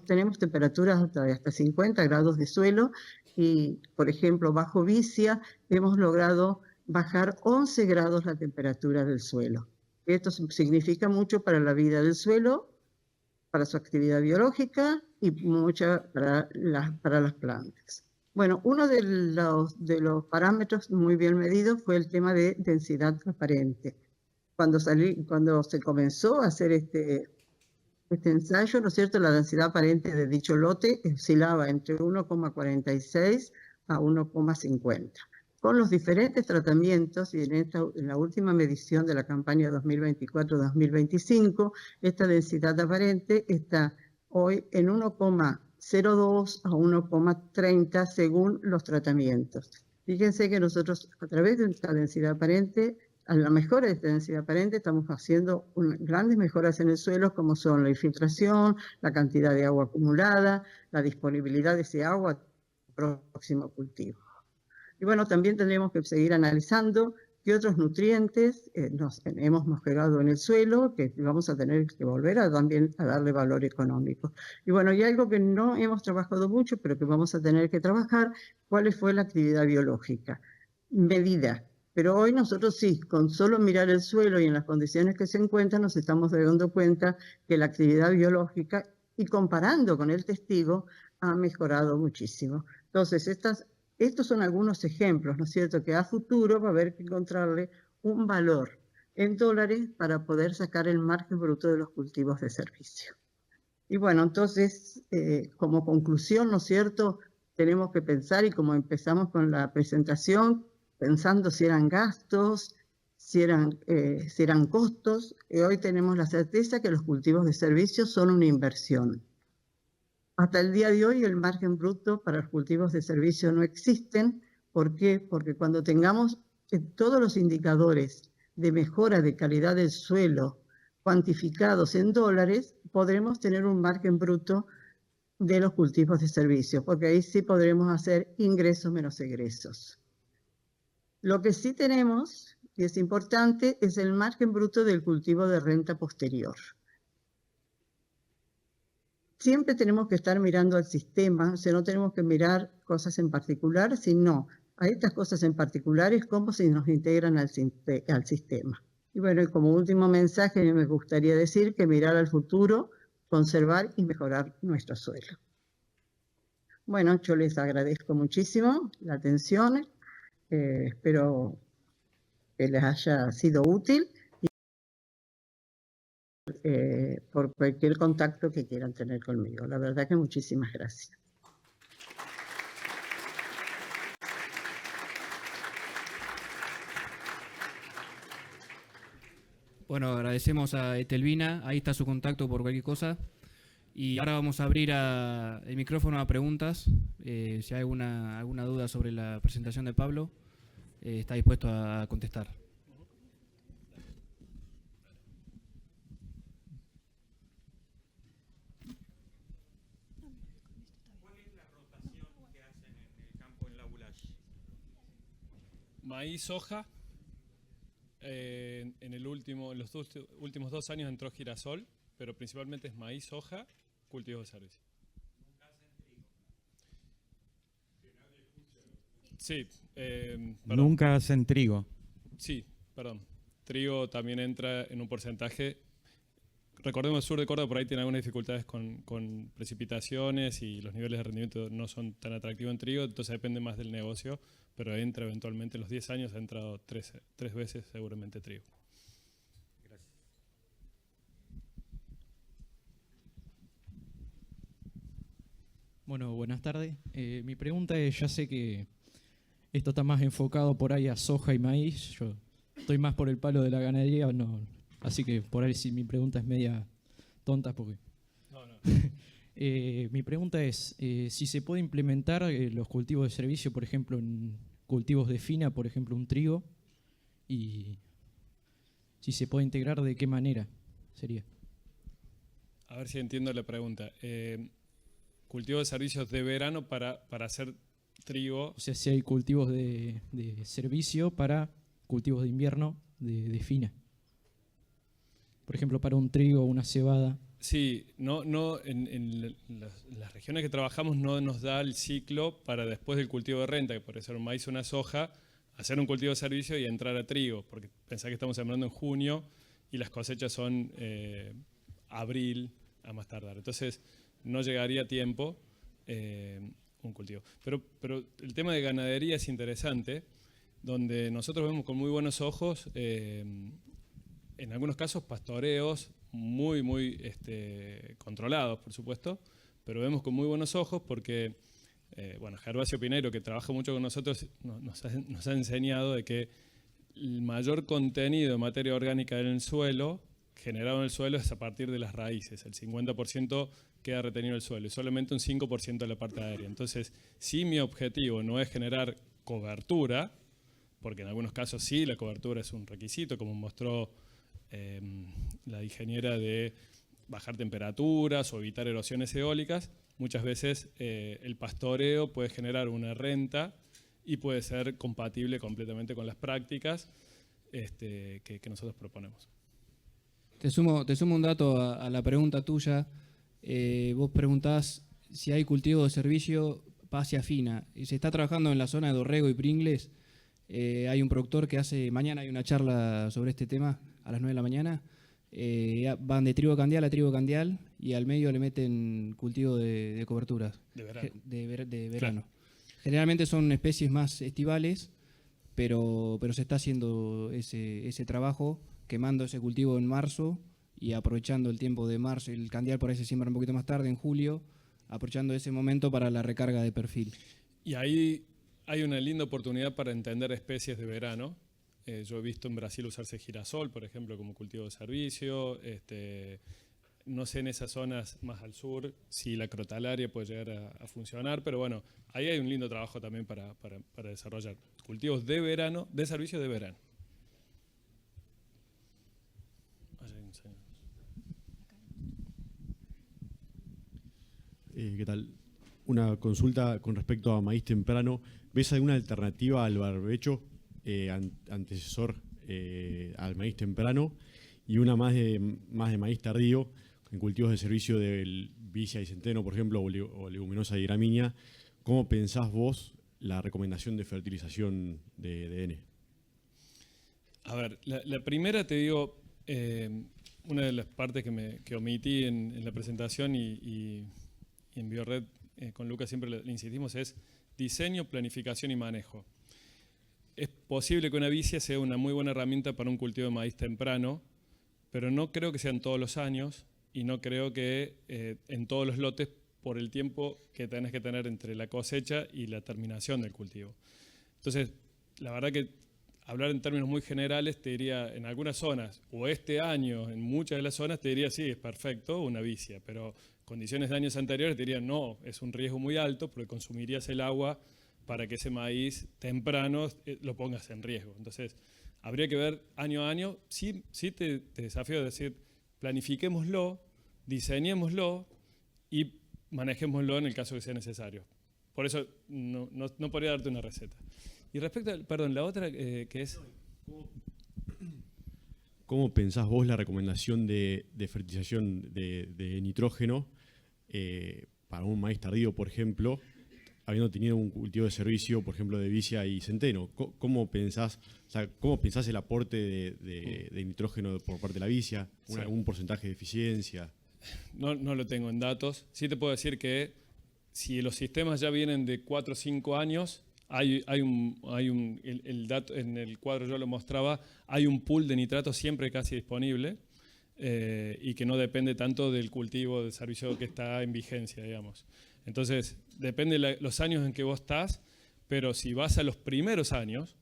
Speaker 3: tenemos temperaturas hasta 50 grados de suelo y, por ejemplo, bajo vicia hemos logrado bajar 11 grados la temperatura del suelo. Esto significa mucho para la vida del suelo, para su actividad biológica y mucho para las plantas. Bueno, uno de los parámetros muy bien medidos fue el tema de densidad aparente. Cuando se comenzó a hacer este ensayo, ¿no es cierto?, la densidad aparente de dicho lote oscilaba entre 1,46 a 1,50. Con los diferentes tratamientos y en la última medición de la campaña 2024-2025, esta densidad aparente está hoy en 1,02 a 1,30 según los tratamientos. Fíjense que nosotros a través de esta densidad aparente, a la mejora de esta densidad aparente, estamos haciendo grandes mejoras en el suelo como son la infiltración, la cantidad de agua acumulada, la disponibilidad de ese agua para el próximo cultivo. Y bueno, también tendremos que seguir analizando qué otros nutrientes nos hemos mejorado en el suelo, que vamos a tener que volver también a darle valor económico. Y bueno, y algo que no hemos trabajado mucho, pero que vamos a tener que trabajar, ¿cuál fue la actividad biológica? Medida. Pero hoy nosotros sí, con solo mirar el suelo y en las condiciones que se encuentran, nos estamos dando cuenta que la actividad biológica, y comparando con el testigo, ha mejorado muchísimo. Entonces, estos son algunos ejemplos, ¿no es cierto?, que a futuro va a haber que encontrarle un valor en dólares para poder sacar el margen bruto de los cultivos de servicio. Y bueno, entonces, como conclusión, ¿no es cierto?, tenemos que pensar, y como empezamos con la presentación, pensando si eran gastos, si eran costos, hoy tenemos la certeza que los cultivos de servicio son una inversión. Hasta el día de hoy el margen bruto para los cultivos de servicio no existen. ¿Por qué? Porque cuando tengamos todos los indicadores de mejora de calidad del suelo cuantificados en dólares, podremos tener un margen bruto de los cultivos de servicio, porque ahí sí podremos hacer ingresos menos egresos. Lo que sí tenemos, y es importante, es el margen bruto del cultivo de renta posterior. Siempre tenemos que estar mirando al sistema, o sea, no tenemos que mirar cosas en particular, sino a estas cosas en particulares, cómo se nos integran al sistema. Y bueno, y como último mensaje me gustaría decir que mirar al futuro, conservar y mejorar nuestro suelo. Bueno, yo les agradezco muchísimo la atención, espero que les haya sido útil. Por cualquier contacto que quieran tener conmigo. La verdad que muchísimas gracias.
Speaker 1: Bueno, agradecemos a Etelvina, ahí está su contacto por cualquier cosa. Y ahora vamos a abrir el micrófono a preguntas. Si hay alguna duda sobre la presentación de Pablo, está dispuesto a contestar.
Speaker 2: Maíz, soja. En los últimos 2 años entró girasol, pero principalmente es maíz, soja, cultivos de servicio. Sí.
Speaker 4: Nunca hacen trigo.
Speaker 2: Sí, perdón. Trigo también entra en un porcentaje. Recordemos, el sur de Córdoba por ahí tiene algunas dificultades con precipitaciones y los niveles de rendimiento no son tan atractivos en trigo, entonces depende más del negocio, pero entra eventualmente, en los 10 años ha entrado tres veces seguramente trigo.
Speaker 4: Gracias.
Speaker 5: Bueno, buenas tardes. Mi pregunta es, ya sé que esto está más enfocado por ahí a soja y maíz, yo estoy más por el palo de la ganadería, no, así que por ahí sí mi pregunta es media tonta porque...
Speaker 2: No.
Speaker 5: Mi pregunta es, si se puede implementar los cultivos de servicio, por ejemplo, en cultivos de fina, por ejemplo, un trigo, y si se puede integrar, ¿de qué manera sería?
Speaker 2: A ver si entiendo la pregunta. Cultivo de servicios de verano para hacer trigo.
Speaker 5: O sea, si hay cultivos de servicio para cultivos de invierno de fina. Por ejemplo, para un trigo o una cebada.
Speaker 2: Sí, en las regiones que trabajamos no nos da el ciclo para después del cultivo de renta, que puede ser un maíz o una soja, hacer un cultivo de servicio y entrar a trigo, porque pensá que estamos sembrando en junio y las cosechas son abril a más tardar. Entonces no llegaría a tiempo un cultivo. Pero el tema de ganadería es interesante, donde nosotros vemos con muy buenos ojos, en algunos casos, pastoreos muy controlados, por supuesto, pero vemos con muy buenos ojos porque, Gervasio Pineiro, que trabaja mucho con nosotros, nos ha enseñado de que el mayor contenido de materia orgánica en el suelo, generado en el suelo, es a partir de las raíces. El 50% queda retenido en el suelo y solamente un 5% de la parte aérea. Entonces, si mi objetivo no es generar cobertura, porque en algunos casos sí, la cobertura es un requisito, como mostró la ingeniera, de bajar temperaturas o evitar erosiones eólicas, muchas veces el pastoreo puede generar una renta y puede ser compatible completamente con las prácticas que nosotros proponemos.
Speaker 1: Te sumo un dato a la pregunta tuya. Vos preguntás si hay cultivo de servicio Pasia fina. Se está trabajando en la zona de Dorrego y Pringles. Hay un productor que mañana hay una charla sobre este tema a las 9 de la mañana. Van de trigo candial a trigo candial y al medio le meten cultivo de coberturas.
Speaker 2: De verano.
Speaker 1: De verano.
Speaker 2: Claro.
Speaker 1: Generalmente son especies más estivales, pero se está haciendo ese trabajo, quemando ese cultivo en marzo y aprovechando el tiempo de marzo. El candial por ahí se siembra un poquito más tarde, en julio, aprovechando ese momento para la recarga de perfil.
Speaker 2: Y ahí hay una linda oportunidad para entender especies de verano. Yo he visto en Brasil usarse girasol, por ejemplo, como cultivo de servicio. No sé en esas zonas más al sur si la crotalaria puede llegar a funcionar, pero bueno, ahí hay un lindo trabajo también para desarrollar cultivos de verano, de servicio de verano.
Speaker 6: ¿Qué tal? Una consulta con respecto a maíz temprano. ¿Ves alguna alternativa al barbecho antecesor al maíz temprano? Y una más de maíz tardío, en cultivos de servicio del vicia y centeno, por ejemplo, o leguminosa y gramínea. ¿Cómo pensás vos la recomendación de fertilización de N?
Speaker 2: A ver, la primera te digo, una de las partes que omití en la presentación y en Biored con Lucas siempre le insistimos es diseño, planificación y manejo. Es posible que una vicia sea una muy buena herramienta para un cultivo de maíz temprano, pero no creo que sean todos los años y no creo que en todos los lotes por el tiempo que tenés que tener entre la cosecha y la terminación del cultivo. Entonces, la verdad que hablar en términos muy generales te diría en algunas zonas, o este año en muchas de las zonas te diría sí, es perfecto, una vicia, pero condiciones de años anteriores te dirían no, es un riesgo muy alto porque consumirías el agua para que ese maíz temprano lo pongas en riesgo. Entonces, habría que ver año a año. Sí te desafío a decir, planifiquémoslo, diseñémoslo y manejémoslo en el caso que sea necesario. Por eso no podría darte una receta. Y respecto a, la otra que es...
Speaker 6: ¿Cómo pensás vos la recomendación de fertilización de nitrógeno para un maíz tardío, por ejemplo, habiendo tenido un cultivo de servicio, por ejemplo, de vicia y centeno? ¿Cómo pensás el aporte de nitrógeno por parte de la vicia? ¿Algún porcentaje de eficiencia?
Speaker 2: No lo tengo en datos. Sí te puedo decir que si los sistemas ya vienen de 4 o 5 años, el dato en el cuadro yo lo mostraba, hay un pool de nitrato siempre casi disponible y que no depende tanto del cultivo de servicio que está en vigencia, digamos. Entonces, depende de los años en que vos estás, pero si vas a los primeros años,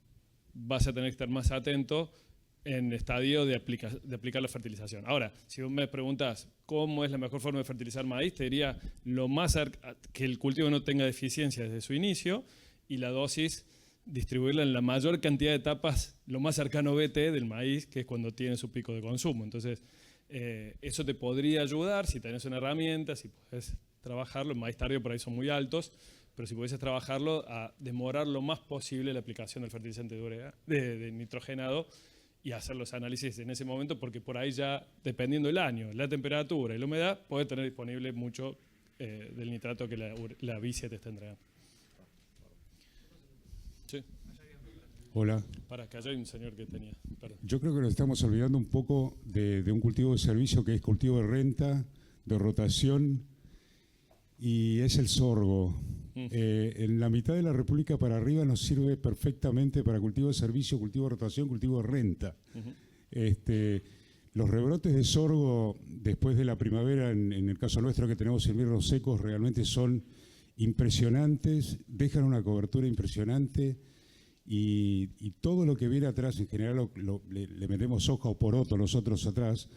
Speaker 2: vas a tener que estar más atento en estadio de aplicar la fertilización. Ahora, si vos me preguntas cómo es la mejor forma de fertilizar maíz, te diría que el cultivo no tenga deficiencia desde su inicio y la dosis distribuirla en la mayor cantidad de etapas, lo más cercano BT del maíz, que es cuando tiene su pico de consumo. Entonces, eso te podría ayudar si tenés una herramienta, si podés trabajarlo. En maíz tardío por ahí son muy altos, pero si pudieses trabajarlo a demorar lo más posible la aplicación del fertilizante de nitrogenado y hacer los análisis en ese momento, porque por ahí ya, dependiendo del año, la temperatura y la humedad, podés tener disponible mucho del nitrato que la vicia te está entregando. Sí.
Speaker 7: Hola.
Speaker 2: Para que allá hay un señor que tenía. Perdón.
Speaker 7: Yo creo que nos estamos olvidando un poco de un cultivo de servicio que es cultivo de renta, de rotación, y es el sorgo. En la mitad de la República para arriba nos sirve perfectamente para cultivo de servicio, cultivo de rotación, cultivo de renta. Los rebrotes de sorgo después de la primavera, en el caso nuestro que tenemos inviernos secos, realmente son impresionantes, dejan una cobertura impresionante y todo lo que viene atrás, en general le metemos hoja o poroto nosotros atrás,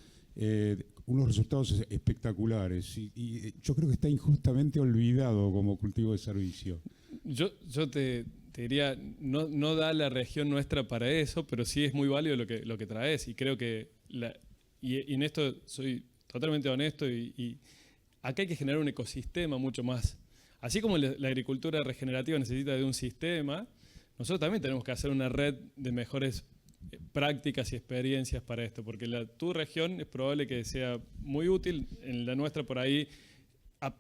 Speaker 7: unos resultados espectaculares y yo creo que está injustamente olvidado como cultivo de servicio.
Speaker 2: Yo te diría, no da la región nuestra para eso, pero sí es muy válido lo que traes y creo que, y en esto soy totalmente honesto y acá hay que generar un ecosistema mucho más. Así como la agricultura regenerativa necesita de un sistema, nosotros también tenemos que hacer una red de mejores prácticas y experiencias para esto, porque tu región es probable que sea muy útil, en la nuestra por ahí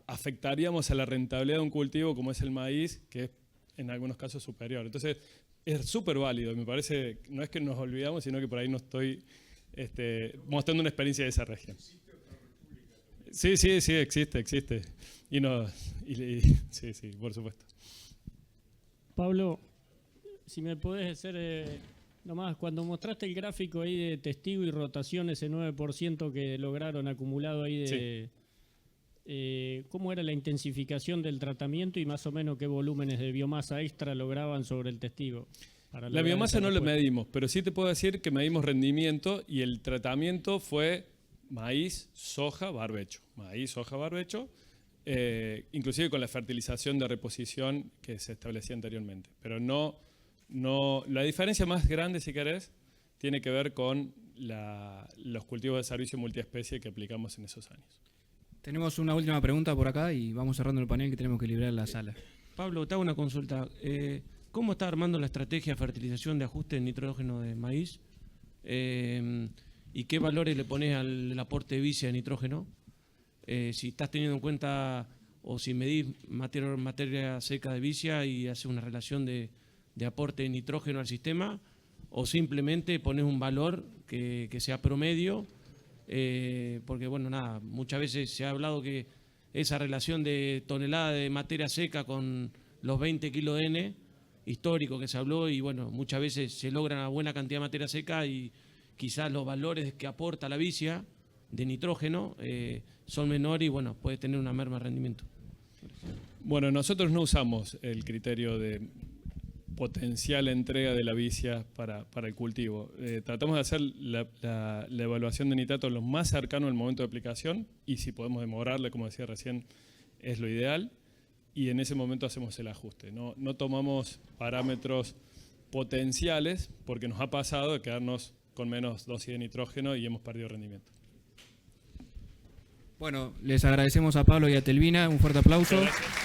Speaker 2: afectaríamos a la rentabilidad de un cultivo como es el maíz, que es en algunos casos superior. Entonces es súper válido, me parece, no es que nos olvidamos, sino que por ahí no estoy mostrando una experiencia de esa región. Sí, existe. Sí, por supuesto.
Speaker 8: Pablo, si me podés hacer nomás, cuando mostraste el gráfico ahí de testigo y rotación, ese 9% que lograron acumulado ahí de... ¿Cómo era la intensificación del tratamiento y más o menos qué volúmenes de biomasa extra lograban sobre el testigo?
Speaker 2: La biomasa no lo medimos, pero sí te puedo decir que medimos rendimiento y el tratamiento fue maíz, soja, barbecho. Maíz, soja, barbecho, inclusive con la fertilización de reposición que se establecía anteriormente. Pero no, la diferencia más grande, si querés, tiene que ver con los cultivos de servicio multiespecie que aplicamos en esos años.
Speaker 1: Tenemos una última pregunta por acá y vamos cerrando el panel que tenemos que liberar la sala.
Speaker 9: Pablo, te hago una consulta. ¿Cómo está armando la estrategia de fertilización de ajuste de nitrógeno de maíz? ¿Y qué valores le pones al aporte de vicia de nitrógeno? Si estás teniendo en cuenta o si medís materia seca de vicia y haces una relación de aporte de nitrógeno al sistema, o simplemente pones un valor que sea promedio. Porque bueno, nada, muchas veces se ha hablado que esa relación de tonelada de materia seca con los 20 kilos de N histórico que se habló, y bueno, muchas veces se logra una buena cantidad de materia seca y quizás los valores que aporta la vicia de nitrógeno son menores y bueno, puede tener una merma de rendimiento.
Speaker 2: Bueno, nosotros no usamos el criterio de potencial entrega de la vicia para el cultivo. Tratamos de hacer la evaluación de nitrato lo más cercano al momento de aplicación y si podemos demorarle, como decía recién, es lo ideal y en ese momento hacemos el ajuste. No tomamos parámetros potenciales porque nos ha pasado de quedarnos con menos dosis de nitrógeno y hemos perdido rendimiento.
Speaker 1: Bueno, les agradecemos a Pablo y a Telvina, un fuerte aplauso.
Speaker 2: Gracias.